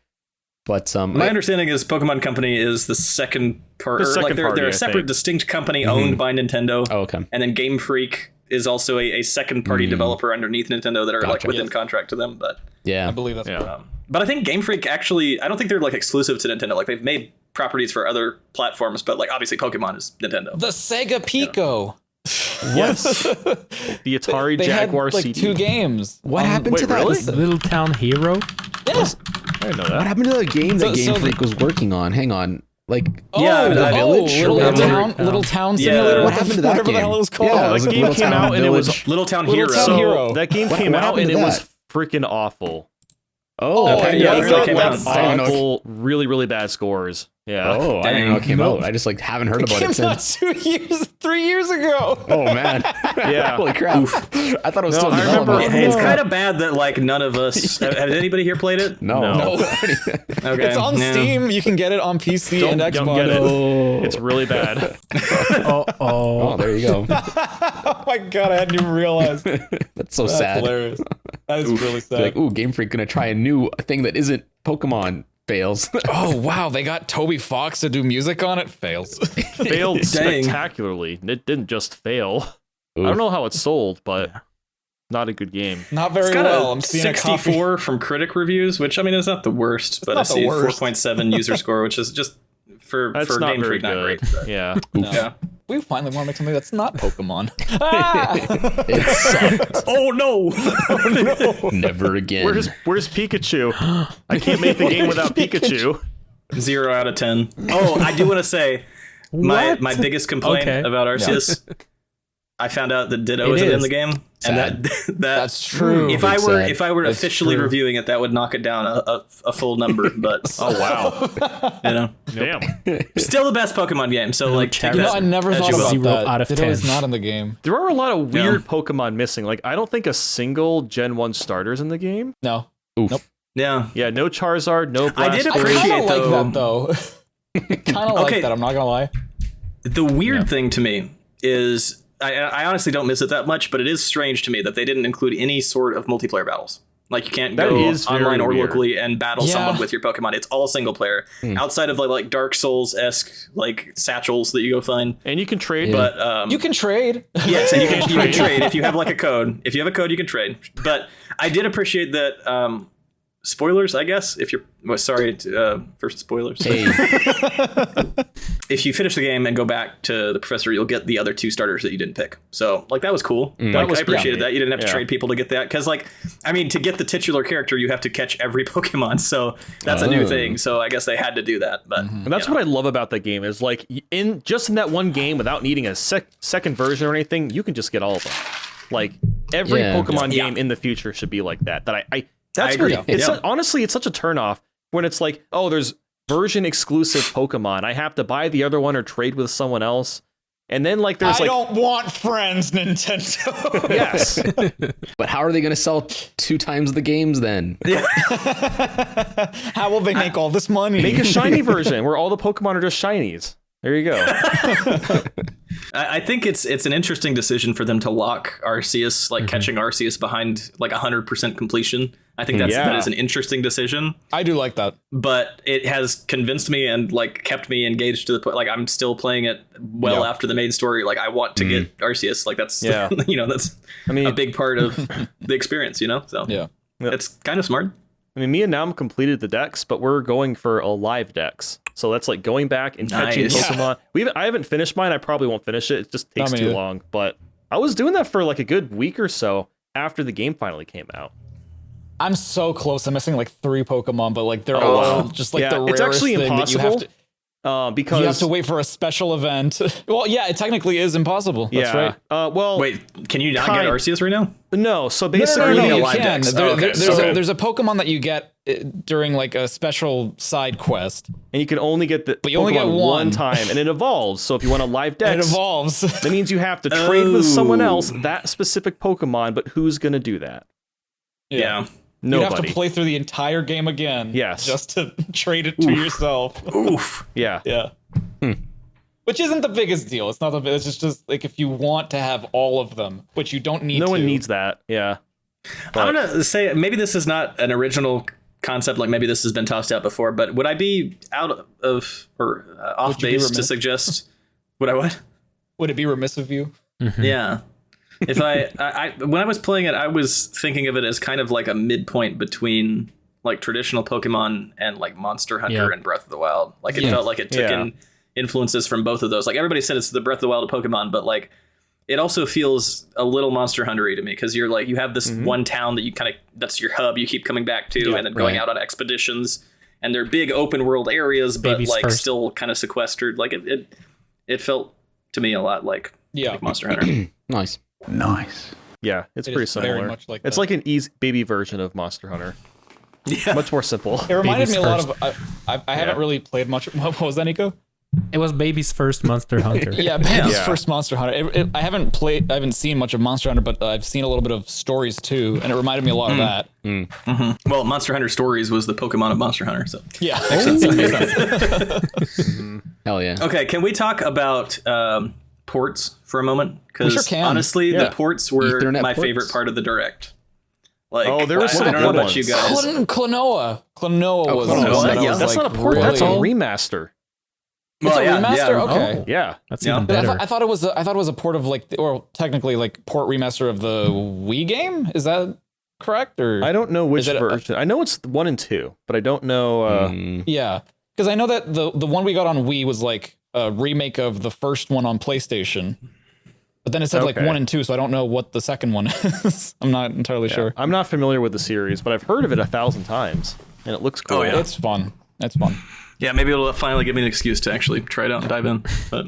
But my understanding is Pokemon Company is the second part. They're a separate, distinct company owned by Nintendo. Oh, okay. And then Game Freak is also a second party developer underneath Nintendo that are like within contract to them. But I believe that's but I think Game Freak actually, I don't think they're like exclusive to Nintendo. Like they've made properties for other platforms, but like obviously Pokemon is Nintendo. The Sega Pico. Yes. The Atari Jaguar had, like, CD. 2 games. What happened to that? Really? Little Town Hero? Yes. I didn't know that. What happened to the game that Game Freak was working on? Hang on. Like, the Village? Little Town Simulator. What happened to that Whatever game? the hell it was called. Yeah, That game came out and it was Little Town Hero. So that game came out and it was freaking awful. It got awful, really, really bad scores. Yeah. Oh, I didn't know it came out. I just like haven't heard about it since. 3 years ago. Oh man. Yeah. Holy crap. I thought it was still in development. It's kind of bad that like none of us has anybody here played it? No. Okay. It's on Steam. You can get it on PC and Xbox. Don't get it. It's really bad. Oh, there you go. Oh my god, I hadn't even realized. That's so sad. Hilarious. That is really sad. Like, ooh, Game Freak gonna try a new thing that isn't Pokemon. Fails. Oh wow, they got Toby Fox to do music on it. Fails. Failed spectacularly. It didn't just fail. Ooh. I don't know how it's sold, but not a good game. Not very well. I'm seeing 64 from critic reviews, which I mean is not the worst, but I see 4.7 user score, which is just for Game Freak not great. But. Yeah. No. Yeah. We finally want to make something that's not Pokemon. It sucked. Oh no! Never again. Where's Pikachu? I can't make the game without Pikachu. 0 out of 10. Oh, I do want to say my biggest complaint about Arceus. I found out that Ditto isn't in the game, and that's true. If I were officially reviewing it, that would knock it down a full number. But oh wow, you know, damn, still the best Pokemon game. So like, take that I never thought about 0 that. out of 10. Ditto is not in the game. There are a lot of weird Pokemon missing. Like I don't think a single Gen 1 starter's in the game. No. Oof. Nope. Yeah, no Charizard, no Blastoise. I did appreciate I like that though. Kind of like that. I'm not gonna lie. The weird thing to me is. I honestly don't miss it that much, but it is strange to me that they didn't include any sort of multiplayer battles. Like you can't go online or locally and battle someone with your Pokemon. It's all single player. Outside of like Dark Souls-esque like satchels that you go find. And you can trade. But you can trade. Yes, and you can trade if you have like a code. If you have a code, you can trade. But I did appreciate that. Spoilers, I guess. If you're sorry for spoilers. Hey. If you finish the game and go back to the professor, you'll get the other 2 starters that you didn't pick. So like that was cool. I appreciated that. You didn't have to trade people to get that because like I mean to get the titular character you have to catch every Pokemon. So that's a new thing. So I guess they had to do that. But and that's what I love about the game is like in that one game without needing a second version or anything, you can just get all of them. Like every Pokemon game in the future should be like that. That's I agree. Honestly, it's such a turnoff when it's like, oh, there's version exclusive Pokemon. I have to buy the other one or trade with someone else. And then like there's I don't want friends, Nintendo. Yes. But how are they going to sell 2 times the games then? How will they make all this money? Make a shiny version where all the Pokemon are just shinies. There you go. I think it's an interesting decision for them to lock Arceus, like catching Arceus behind like 100% completion. I think that is an interesting decision. I do like that, but it has convinced me and like kept me engaged to the point. Like I'm still playing it after the main story. Like I want to get Arceus. Like that's that's a big part of the experience. You know, so it's kind of smart. I mean, me and Nam completed the decks, but we're going for a live decks. So that's like going back and catching Pokemon. I haven't finished mine. I probably won't finish it. It just takes too long. But I was doing that for like a good week or so after the game finally came out. I'm so close. I'm missing like 3 Pokemon, but like they're all just like the rarest it's actually thing impossible. that you have to. because you have to wait for a special event. Well, yeah, it technically is impossible. That's right. Well, wait, can you not get Arceus right now? No. So basically, no, you live can. decks. There's a Pokemon that you get during like a special side quest, and you can only get the but you only get one time, and it evolves. So if you want a live deck, it evolves. That means you have to trade with someone else that specific Pokemon. But who's gonna do that? Yeah. Nobody. You have to play through the entire game again. Yes. Just to trade it to yourself. Oof. Yeah. Yeah. Which isn't the biggest deal. It's not the. It's just like if you want to have all of them, which you don't need. No to. one needs that. Yeah. I'm gonna say maybe this is not an original concept. Like maybe this has been tossed out before. But would I be out of or off base to suggest? Would I what? Would it be remiss of you? Mm-hmm. Yeah. If I when I was playing it, I was thinking of it as kind of like a midpoint between like traditional Pokemon and like Monster Hunter and Breath of the Wild. Like it felt like it took in influences from both of those. Like everybody said it's the Breath of the Wild of Pokemon, but like it also feels a little Monster Hunter-y to me because you're like you have this one town that you kind of that's your hub you keep coming back to and then going out on expeditions and they're big open world areas but Babies like first. still kind of sequestered. Like it felt to me a lot like Monster Hunter. Nice. Yeah, it's pretty similar. Very much like it's that. like an easy baby version of Monster Hunter. Yeah. Much more simple. It reminded Baby's me a lot of. I haven't really played much. What was that, Nico? It was baby's first Monster Hunter. Yeah, baby's first Monster Hunter. I haven't seen much of Monster Hunter, but I've seen a little bit of stories too, and it reminded me a lot of that. Well, Monster Hunter Stories was the Pokemon of Monster Hunter, so Yeah. Hell yeah. okay, can we talk about ports for a moment? Because We sure can. honestly, the ports were Ethernet my ports? favorite part of the direct. Like, there was some I don't know good about you ones. guys. Klonoa. Klonoa was Klonoa. one that I Yeah, was That's like, not a port. really- That's a remaster. It's a yeah, remaster. yeah. Okay. Yeah. That's Yeah. even But better. I thought it was a port of like, or technically like port remaster of the Wii game. Is that correct? Or I don't know which Is it a- version. I know it's 1 and 2, but I don't know. yeah, because I know that the one we got on Wii was like a remake of the first one on PlayStation. But then it said like Okay. 1 and 2, so I don't know what the second one is. I'm not entirely sure. I'm not familiar with the series, but I've heard of it 1,000 times, and it looks cool. Oh, yeah. It's fun. It's fun. Yeah, maybe it'll finally give me an excuse to actually try it out and dive in. But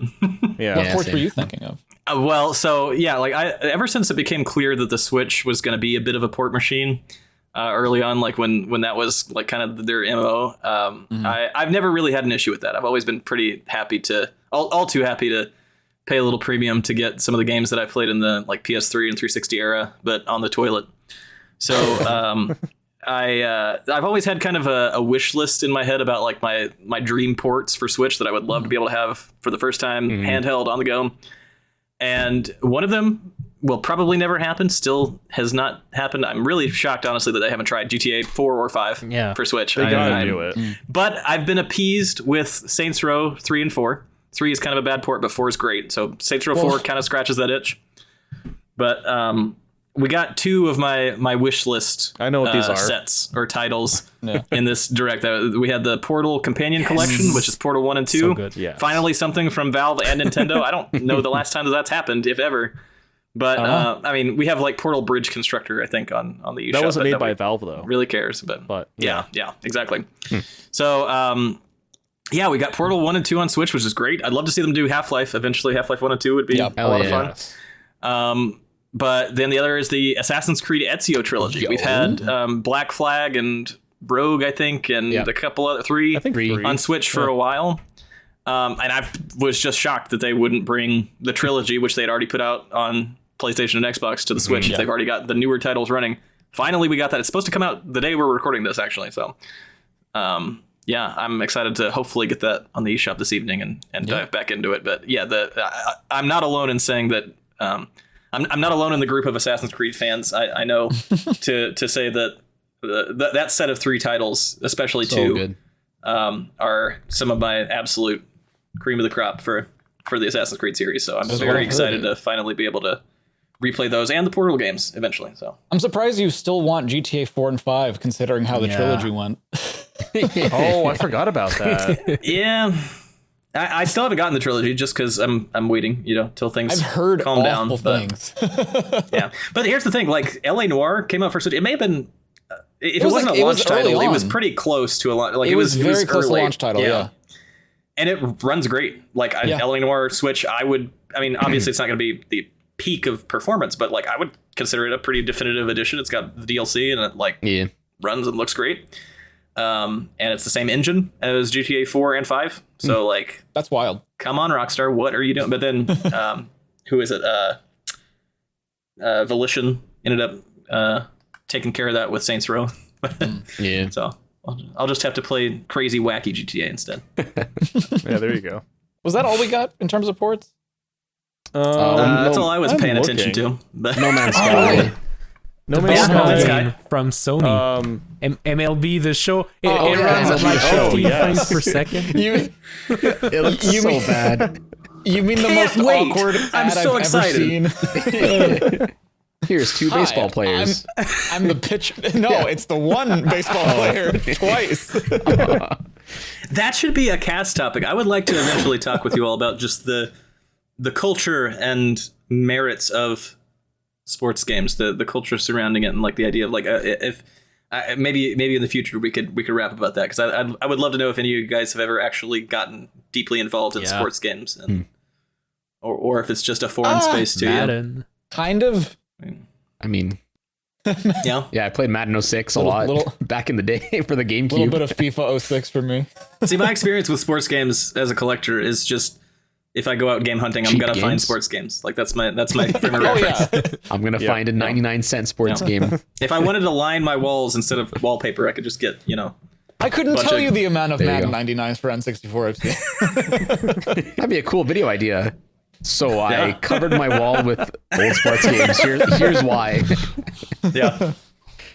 Yeah. What Yeah, ports same. were you thinking of? well, so yeah, like ever since it became clear that the Switch was going to be a bit of a port machine early on, like when that was like kind of their MO, I've never really had an issue with that. I've always been pretty happy all too happy to pay a little premium to get some of the games that I played in the like PS3 and 360 era, but on the toilet. So I've always had kind of a wish list in my head about like my dream ports for Switch that I would love to be able to have for the first time handheld on the go. And one of them will probably never happen, still has not happened. I'm really shocked, honestly, that they haven't tried GTA 4 or 5 for Switch. They gotta do it. But I've been appeased with Saints Row 3 and 4. 3 is kind of a bad port, but 4 is great. So Saints Row 4 kind of scratches that itch. But we got 2 of my wish list. I know what these are. Sets or titles in this direct. We had the Portal Companion Collection, which is Portal 1 and 2. So good. Yes. Finally, something from Valve and Nintendo. I don't know the last time that's happened, if ever. But I mean, we have like Portal Bridge Constructor, I think, on the eShop. That wasn't made by nobody Valve, though. really cares, but yeah. yeah, exactly. So yeah, we got Portal 1 and 2 on Switch, which is great. I'd love to see them do Half-Life eventually. Half-Life 1 and 2 would be a lot of fun. But then the other is the Assassin's Creed Ezio trilogy. We've had Black Flag and Rogue, I think, and a couple other 3 I think 3 on Switch for a while. And I was just shocked that they wouldn't bring the trilogy, which they had already put out on PlayStation and Xbox, to the Switch. They've already got the newer titles running. Finally, we got that. It's supposed to come out the day we're recording this, actually. So, yeah, I'm excited to hopefully get that on the eShop this evening and dive back into it. But yeah, I'm not alone in saying that. I'm not alone in the group of Assassin's Creed fans. I know to say that that set of 3 titles, especially 2, are some of my absolute cream of the crop for the Assassin's Creed series. So I'm very excited to finally be able to replay those and the Portal games eventually. So I'm surprised you still want GTA 4 and 5, considering how the trilogy went. Oh, I forgot about that. yeah. I still haven't gotten the trilogy just because I'm waiting, till things I've heard calm down. awful things. Yeah, but here's the thing: like LA Noire came out first. It may have been if it wasn't like- a it launch was early title, it was on. pretty close to a launch. Like It was very close to early. launch title, yeah. and it runs great. Like LA Noire Switch, obviously it's not going to be the peak of performance, but like I would consider it a pretty definitive edition. It's got the DLC and it runs and looks great. And it's the same engine as GTA 4 and 5. So like that's wild. Come on, Rockstar, what are you doing? But then who is it? Volition ended up taking care of that with Saints Row. So I'll just have to play crazy wacky GTA instead. Yeah, there you go. Was that all we got in terms of ports? That's all I was paying attention to. But No Man's Sky. No Man's Sky from Sony. MLB The Show. It runs at like 15 frames per second. It looks so bad. You mean the most awkward ad so I've excited. ever seen? Here's two baseball players. I'm the pitch. No, it's the one baseball player twice. that should be a cast topic. I would like to eventually talk with you all about just the culture and merits of sports games, the culture surrounding it, and like the idea of like if maybe in the future we could rap about that, because I would love to know if any of you guys have ever actually gotten deeply involved in sports games, and or if it's just a foreign space to Madden. Kind of. I mean, yeah, I played Madden 06 a lot back in the day for the GameCube. A little bit of FIFA 06 for me. See, my experience with sports games as a collector is just, if I go out game hunting, I'm gonna find sports games. Like that's my frame of reference. I'm gonna find a 99-cent sports game. If I wanted to line my walls instead of wallpaper, I could just get I couldn't tell you the amount of Madden 99s for N64 I've seen. That'd be a cool video idea. So I covered my wall with old sports games. Here's why. Yeah.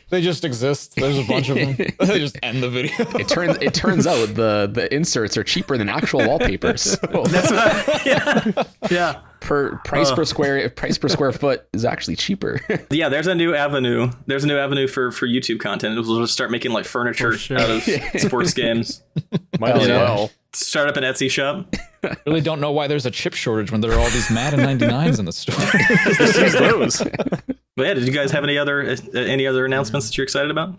They just exist. There's a bunch of them. They just end the video. It turns out the inserts are cheaper than actual wallpapers. So That's what, yeah. Price per square foot is actually cheaper. Yeah, there's a new avenue. There's a new avenue for YouTube content. We'll just start making like furniture out of sports games. Might as well. Start up an Etsy shop. Really don't know why there's a chip shortage when there are all these Madden 99s in the store. Just use those. But yeah, did you guys have any other announcements that you're excited about?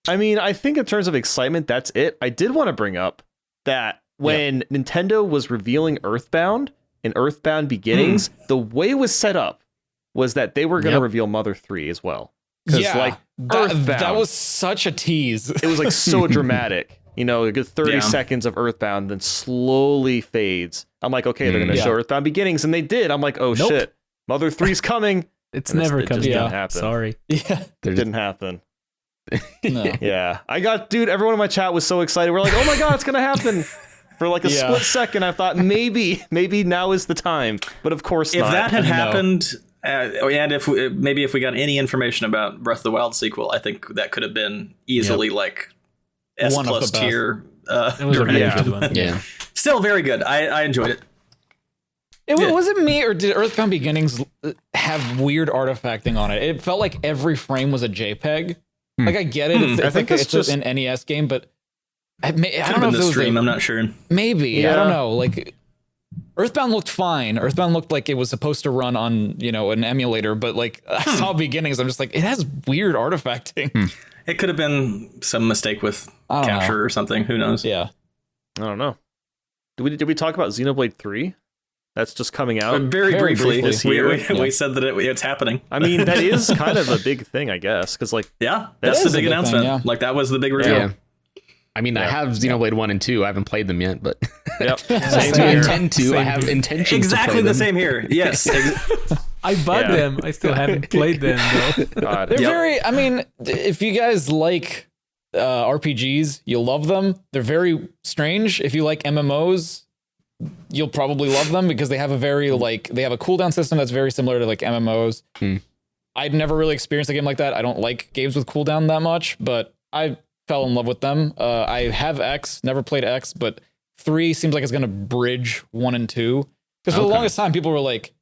I mean, I think in terms of excitement, that's it. I did want to bring up that when Nintendo was revealing Earthbound and Earthbound Beginnings, the way it was set up was that they were going to reveal Mother 3 as well. Yeah, that was such a tease. It was like so dramatic. A good 30 seconds of Earthbound, then slowly fades. I'm like, okay, they're going to show Earthbound Beginnings, and they did. I'm like, oh shit, Mother 3's coming. It's never coming. Didn't happen. Sorry. Yeah, it didn't happen. No. Yeah, everyone in my chat was so excited. We're like, oh my god, it's going to happen. For like a split second, I thought maybe now is the time, but of course not. If that had happened, and if we got any information about Breath of the Wild sequel, I think that could have been easily like S+ tier. It was a really good one. Yeah, still very good. I enjoyed it. Was it me, or did Earthbound Beginnings have weird artifacting on it? It felt like every frame was a JPEG. Like I get it. I think it's just an NES game, but I don't know if it was stream. I'm not sure. Maybe I don't know. Like Earthbound looked fine. Earthbound looked like it was supposed to run on an emulator, but like I saw Beginnings, I'm just like, it has weird artifacting. It could have been some mistake with capture or something. Who knows? Yeah, I don't know. Did we talk about Xenoblade 3? That's just coming out very briefly. this year. We said that it's happening. I mean, that is kind of a big thing, I guess, because like that's the big announcement. Thing, Like that was the big reveal. Yeah. I mean, I have Xenoblade 1 and 2. I haven't played them yet, but I intend to. I have intentions exactly to play the them. same here. Yes. I bought them. I still haven't played them though. God. they're very. I mean, if you guys like RPGs, you'll love them. They're very strange. If you like MMOs, you'll probably love them because they have a very they have a cooldown system that's very similar to like MMOs. I'd never really experienced a game like that. I don't like games with cooldown that much, but I fell in love with them. I have X, never played X, but 3 seems like it's going to bridge 1 and 2. Because for the longest time, people were like,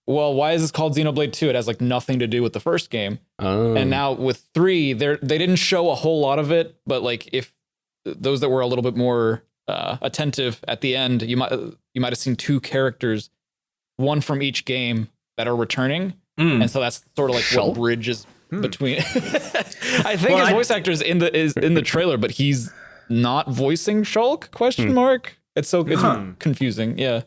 well, why is this called Xenoblade 2? It has like nothing to do with the first game. And now with 3, they didn't show a whole lot of it, but like if those that were a little bit more attentive at the end, you might have seen 2 characters, one from each game that are returning. And so that's sort of like what bridges between. I think his voice actor is in the trailer, but he's not voicing Shulk? Question mark. It's so it's confusing. Yeah.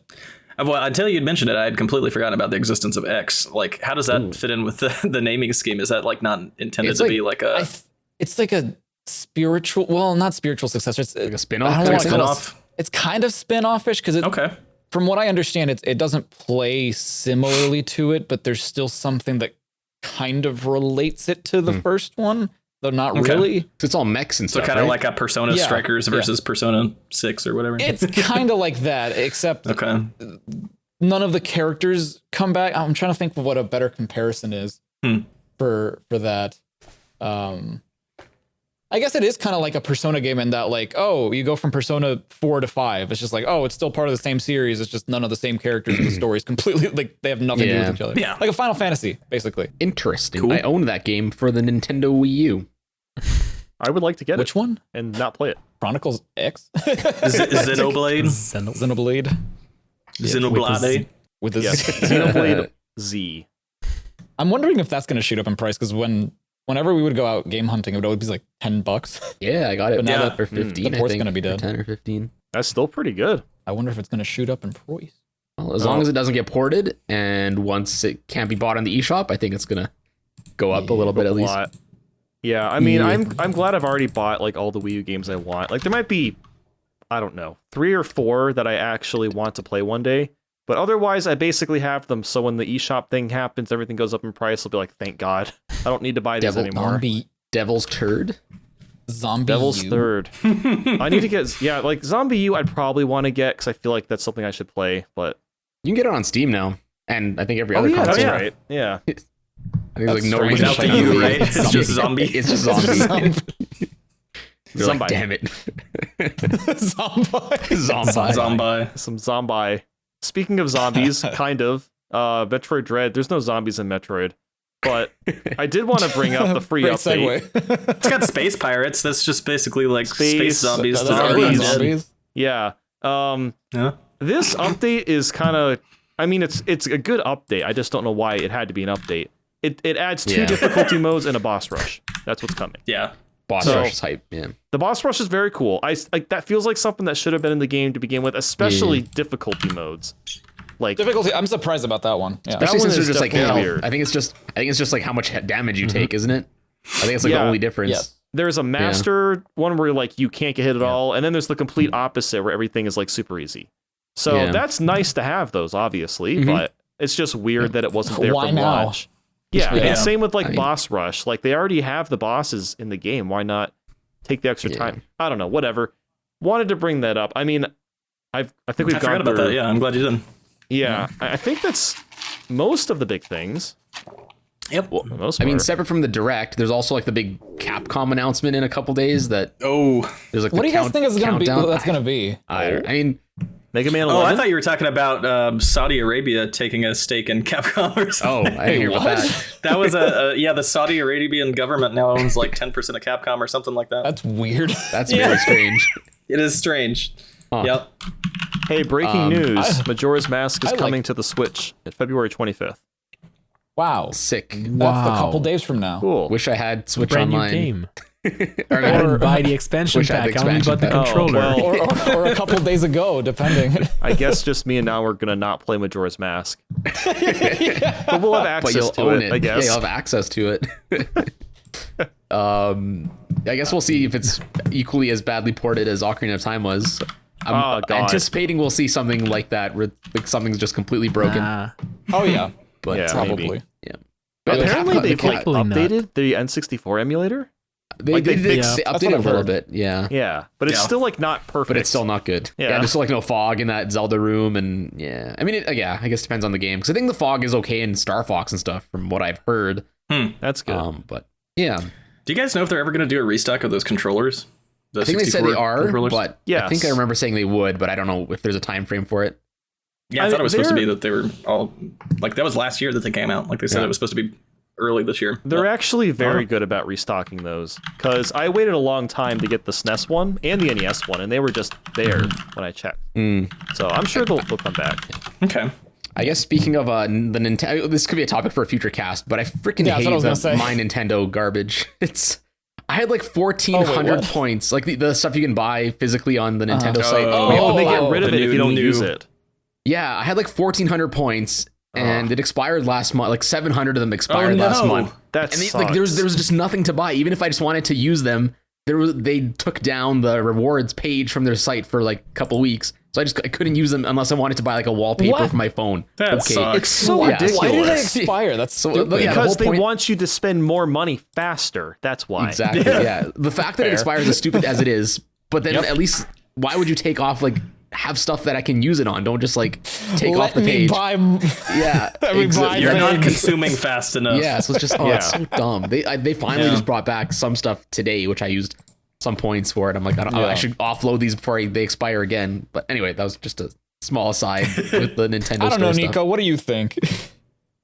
Well, until you'd mentioned it, I had completely forgotten about the existence of X. Like, how does that fit in with the naming scheme? Is that like not intended to be like a? It's like a spiritual. Well, not spiritual successor. It's like a spin-off. It's kind of spin-off-ish because from what I understand, it doesn't play similarly to it, but there's still something that kind of relates it to the first one, though not really. It's all mechs and stuff. So kind of like a Persona Strikers versus Persona 6 or whatever. It's kind of like that, except none of the characters come back. I'm trying to think of what a better comparison is for that. I guess it is kind of like a Persona game in that, like, oh, you go from Persona 4 to 5. It's just like, oh, it's still part of the same series. It's just none of the same characters and the stories completely, like, they have nothing to do with each other. Yeah. Like a Final Fantasy, basically. Interesting. Cool. I own that game for the Nintendo Wii U. I would like to get Which one? And not play it. Chronicles X? Xenoblade? Xenoblade? Xenoblade? With a Xenoblade Z. I'm wondering if that's going to shoot up in price, because whenever we would go out game hunting, it would always be like $10. Yeah, I got it. But now that for 15. The port's going to be dead. 10 or 15. That's still pretty good. I wonder if it's going to shoot up in price. Well, as long as it doesn't get ported, and once it can't be bought on the eShop, I think it's going to go up a little bit at least. Yeah, I mean, I'm glad I've already bought like all the Wii U games I want. Like there might be, I don't know, 3 or 4 that I actually want to play one day. But otherwise, I basically have them. So when the eShop thing happens, everything goes up in price. I'll be like, thank God. I don't need to buy these anymore. Devil's Turd? Devil's Third. I need to get, like Zombie U I'd probably want to get because I feel like that's something I should play. But you can get it on Steam now. And I think every other console. That's right. Yeah. I think there's like no reason without the U, right? It's just zombie. It's just zombie. Zombie. Like, damn it. Zombie. Some zombie. Speaking of zombies, kind of. Metroid Dread. There's no zombies in Metroid. But I did want to bring up the free update. It's got space pirates. That's just basically like space zombies. Zombies. Yeah. This update is kind of, I mean, it's a good update. I just don't know why it had to be an update. It adds 2 difficulty modes and a boss rush. That's what's coming. Yeah. Boss rush is hype. Yeah. The boss rush is very cool. That feels like something that should have been in the game to begin with, especially difficulty modes. Like difficulty, I'm surprised about that one. Yeah. Especially since is there's just like weird. I think it's just like how much damage you take, isn't it? I think it's like the only difference. Yes. There's a master one where like you can't get hit at all, and then there's the complete opposite where everything is like super easy. So that's nice to have those, obviously, but it's just weird that it wasn't there from launch. Yeah, and same with like boss rush. Like they already have the bosses in the game. Why not take the extra time? I don't know. Whatever. Wanted to bring that up. I mean, I think we've gone about that. Yeah, I'm glad you didn't. Yeah, I think that's most of the big things. Yep. Well, I mean, separate from the direct, there's also like the big Capcom announcement in a couple days that. There's like. What do you guys think is going to be? That's going to be. I mean. Mega Man 11? Oh, I thought you were talking about Saudi Arabia taking a stake in Capcom or something. Oh, I didn't hear about that. That was the Saudi Arabian government now owns like 10% of Capcom or something like that. That's weird. That's very strange. It is strange. Huh. Yep. Hey, breaking news. Majora's Mask is coming to the Switch at February 25th. Wow. Sick. That's a couple days from now. Cool. Wish I had Switch Brand Online. New game. Or buy the expansion pack. I only bought the controller. Or a couple days ago, depending. I guess just me and now we're gonna not play Majora's Mask. But we'll have access to it, I guess. Yeah, you'll have access to it. I guess we'll see if it's equally as badly ported as Ocarina of Time was. I'm anticipating we'll see something like that, where like something's just completely broken. Oh yeah, but probably. Maybe. Yeah. But apparently they've like updated the N64 emulator. They updated a little bit, yeah. Yeah, but it's still like not perfect. But it's still not good. Yeah, there's still like no fog in that Zelda room, and I mean, I guess it depends on the game, because I think the fog is okay in Star Fox and stuff, from what I've heard. That's good. But yeah. Do you guys know if they're ever going to do a restock of those controllers? I think they said they are, but yes. I think I remember saying they would, but I don't know if there's a time frame for it. Yeah, I thought it was supposed to be that they were all like that was last year that they came out. Like they said it was supposed to be early this year. They're actually very good about restocking those, because I waited a long time to get the SNES one and the NES one, and they were just there when I checked. So I'm sure they'll come back. Okay. I guess speaking of the Nintendo, this could be a topic for a future cast, but I freaking hate my Nintendo garbage. I had like 1,400 what? points, like the stuff you can buy physically on the Nintendo site. But they get rid of it if you don't use it. Yeah, I had like 1,400 points, and it expired last month. Like 700 of them expired last month. That's like there was just nothing to buy. Even if I just wanted to use them, they took down the rewards page from their site for like a couple weeks. So I couldn't use them unless I wanted to buy like a wallpaper for my phone. That sucks. It's so ridiculous. Why do they expire? That's stupid. Because they want you to spend more money faster. That's why. Exactly. Yeah. The fact that it expires is stupid as it is. But then at least, why would you take off like have stuff that I can use it on? Don't just like take off the page. Yeah. You're not consuming fast enough. Yeah. So it's just it's so dumb. They finally just brought back some stuff today, which I used some points for it. I'm like, I should offload these before they expire again. But anyway, that was just a small aside with the Nintendo. I don't know, Store Nico. stuff. What do you think?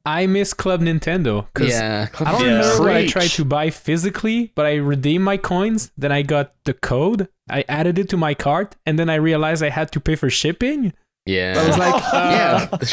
I miss Club Nintendo because I don't remember what I tried to buy physically, but I redeemed my coins. Then I got the code. I added it to my cart, and then I realized I had to pay for shipping. Yeah. I was like,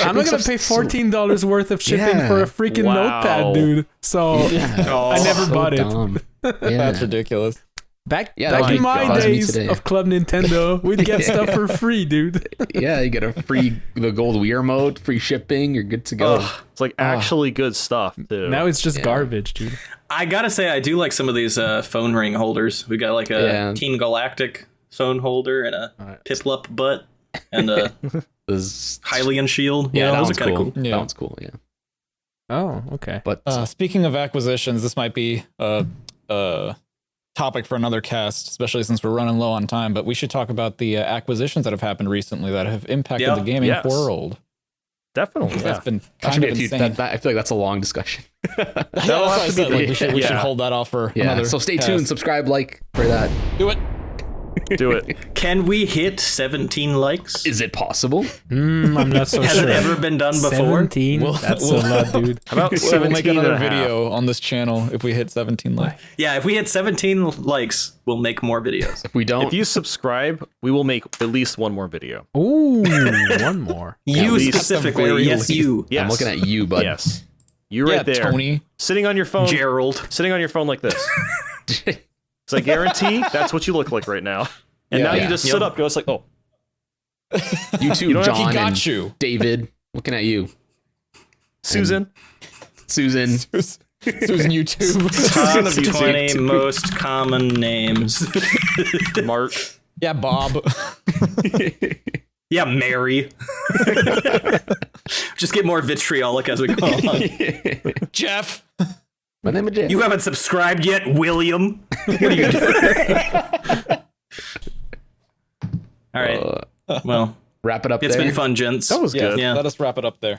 I'm not gonna pay $14 worth of shipping for a freaking notepad, dude. So I never bought it. That's ridiculous. Back in my days of Club Nintendo, we'd get stuff for free, dude. Yeah, you get the gold Wii remote, free shipping, you're good to go. It's like actually good stuff, too. Now it's just garbage, dude. I gotta say, I do like some of these phone ring holders. We got like a Team Galactic phone holder and a Piplup butt and a Hylian shield. Yeah, those are kind of cool. That one's cool, yeah. Oh, okay. But speaking of acquisitions, this might be a topic for another cast, especially since we're running low on time, but we should talk about the acquisitions that have happened recently that have impacted the gaming world. Definitely. That's been that kind of insane. I feel like that's a long discussion. That's why I said we should hold that off for another So stay cast. tuned, subscribe, like for that. Do it. Do it. Can we hit 17 likes? Is it possible? I'm not so Has sure. it ever been done before? 17? That's a lot, dude. About We'll 17 make another and a half. video on this channel if we hit 17 likes. Yeah, if we hit 17 likes, we'll make more videos. If we don't, If you subscribe, we will make at least one more video. Ooh, one more. You least. specifically, At the very yes, you. Yes. I'm looking at you, bud. Yes. You right there. Tony. Sitting on your phone. Gerald. Sitting on your phone like this. So I guarantee that's what you look like right now. And now you just sit up, go, it's like, oh. You too, don't have to- John He got and you. David. Looking at you. Susan. Susan. Susan YouTube. Top Susan of 20 YouTube. most common names. Mark. Yeah, Bob. Yeah, Mary. Just get more vitriolic as we go along. Jeff. My name is Jeff. You haven't subscribed yet, William. What are you doing? All right. Well, Wrap it up it's there. been fun, gents. That was good. Yeah. Let us wrap it up there.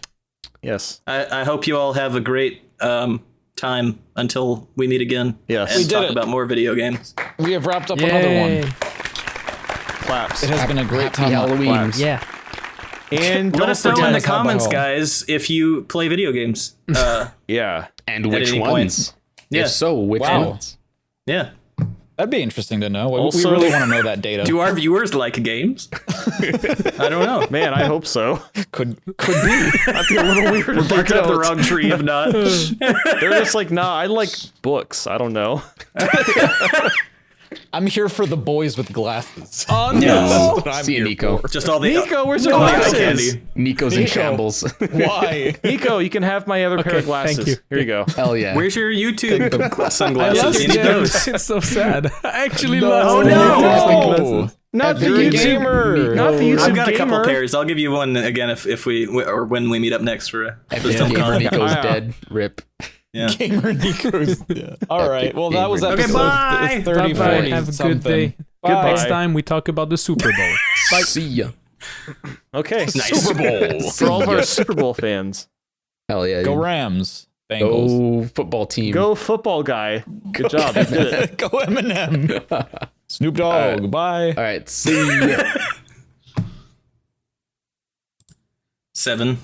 Yes. I hope you all have a great time until we meet again. Yes. And We did talk it. about more video games. We have wrapped up another one. Claps. It has been a great Happy time. Halloween. Claps. Yeah. And Let don't us know in forget- the comments, guys, if you play video games. Yeah. And which any ones? point. Yeah. If so, which Wow. ones? Yeah. That'd be interesting to know. Also- we really want to know that data. Do our viewers like games? I don't know. Man, I hope so. Could be. I feel a little weird if they Barking up the don't. wrong tree if not. They're just like, nah, I like books. I don't know. I'm here for the boys with glasses. Oh, Yes. no. That's what I'm See you, here Nico. for. Just all the Nico, where's your all the eye glasses? candy. Nico's in Nico. shambles. Why? Nico, you can have my other pair of glasses. thank you. Here you go. Hell yeah. Where's your YouTube I love sunglasses? You need those. It's so sad. I actually No. love Oh, the no. YouTube glasses. Not the You're a YouTube gamer. Not the YouTube I've got a couple gamer. pairs. I'll give you one again if we or when we meet up next for Epic some Gamer content. Nico's Wow. dead. Rip. Yeah. Gamer Nico's. Yeah. All right. Well, that was Okay, episode bye. 30, Bye-bye. 40 Have a something. good day. Bye. Next time we talk about the Super Bowl. See ya. Okay. Nice. Super Bowl. For all of our Super Bowl fans, Hell yeah. Go dude. Rams. Bengals. Go football team. go football guy. Good job. You did it. Go Eminem. Snoop Dogg. Bye. All right. See ya. 7.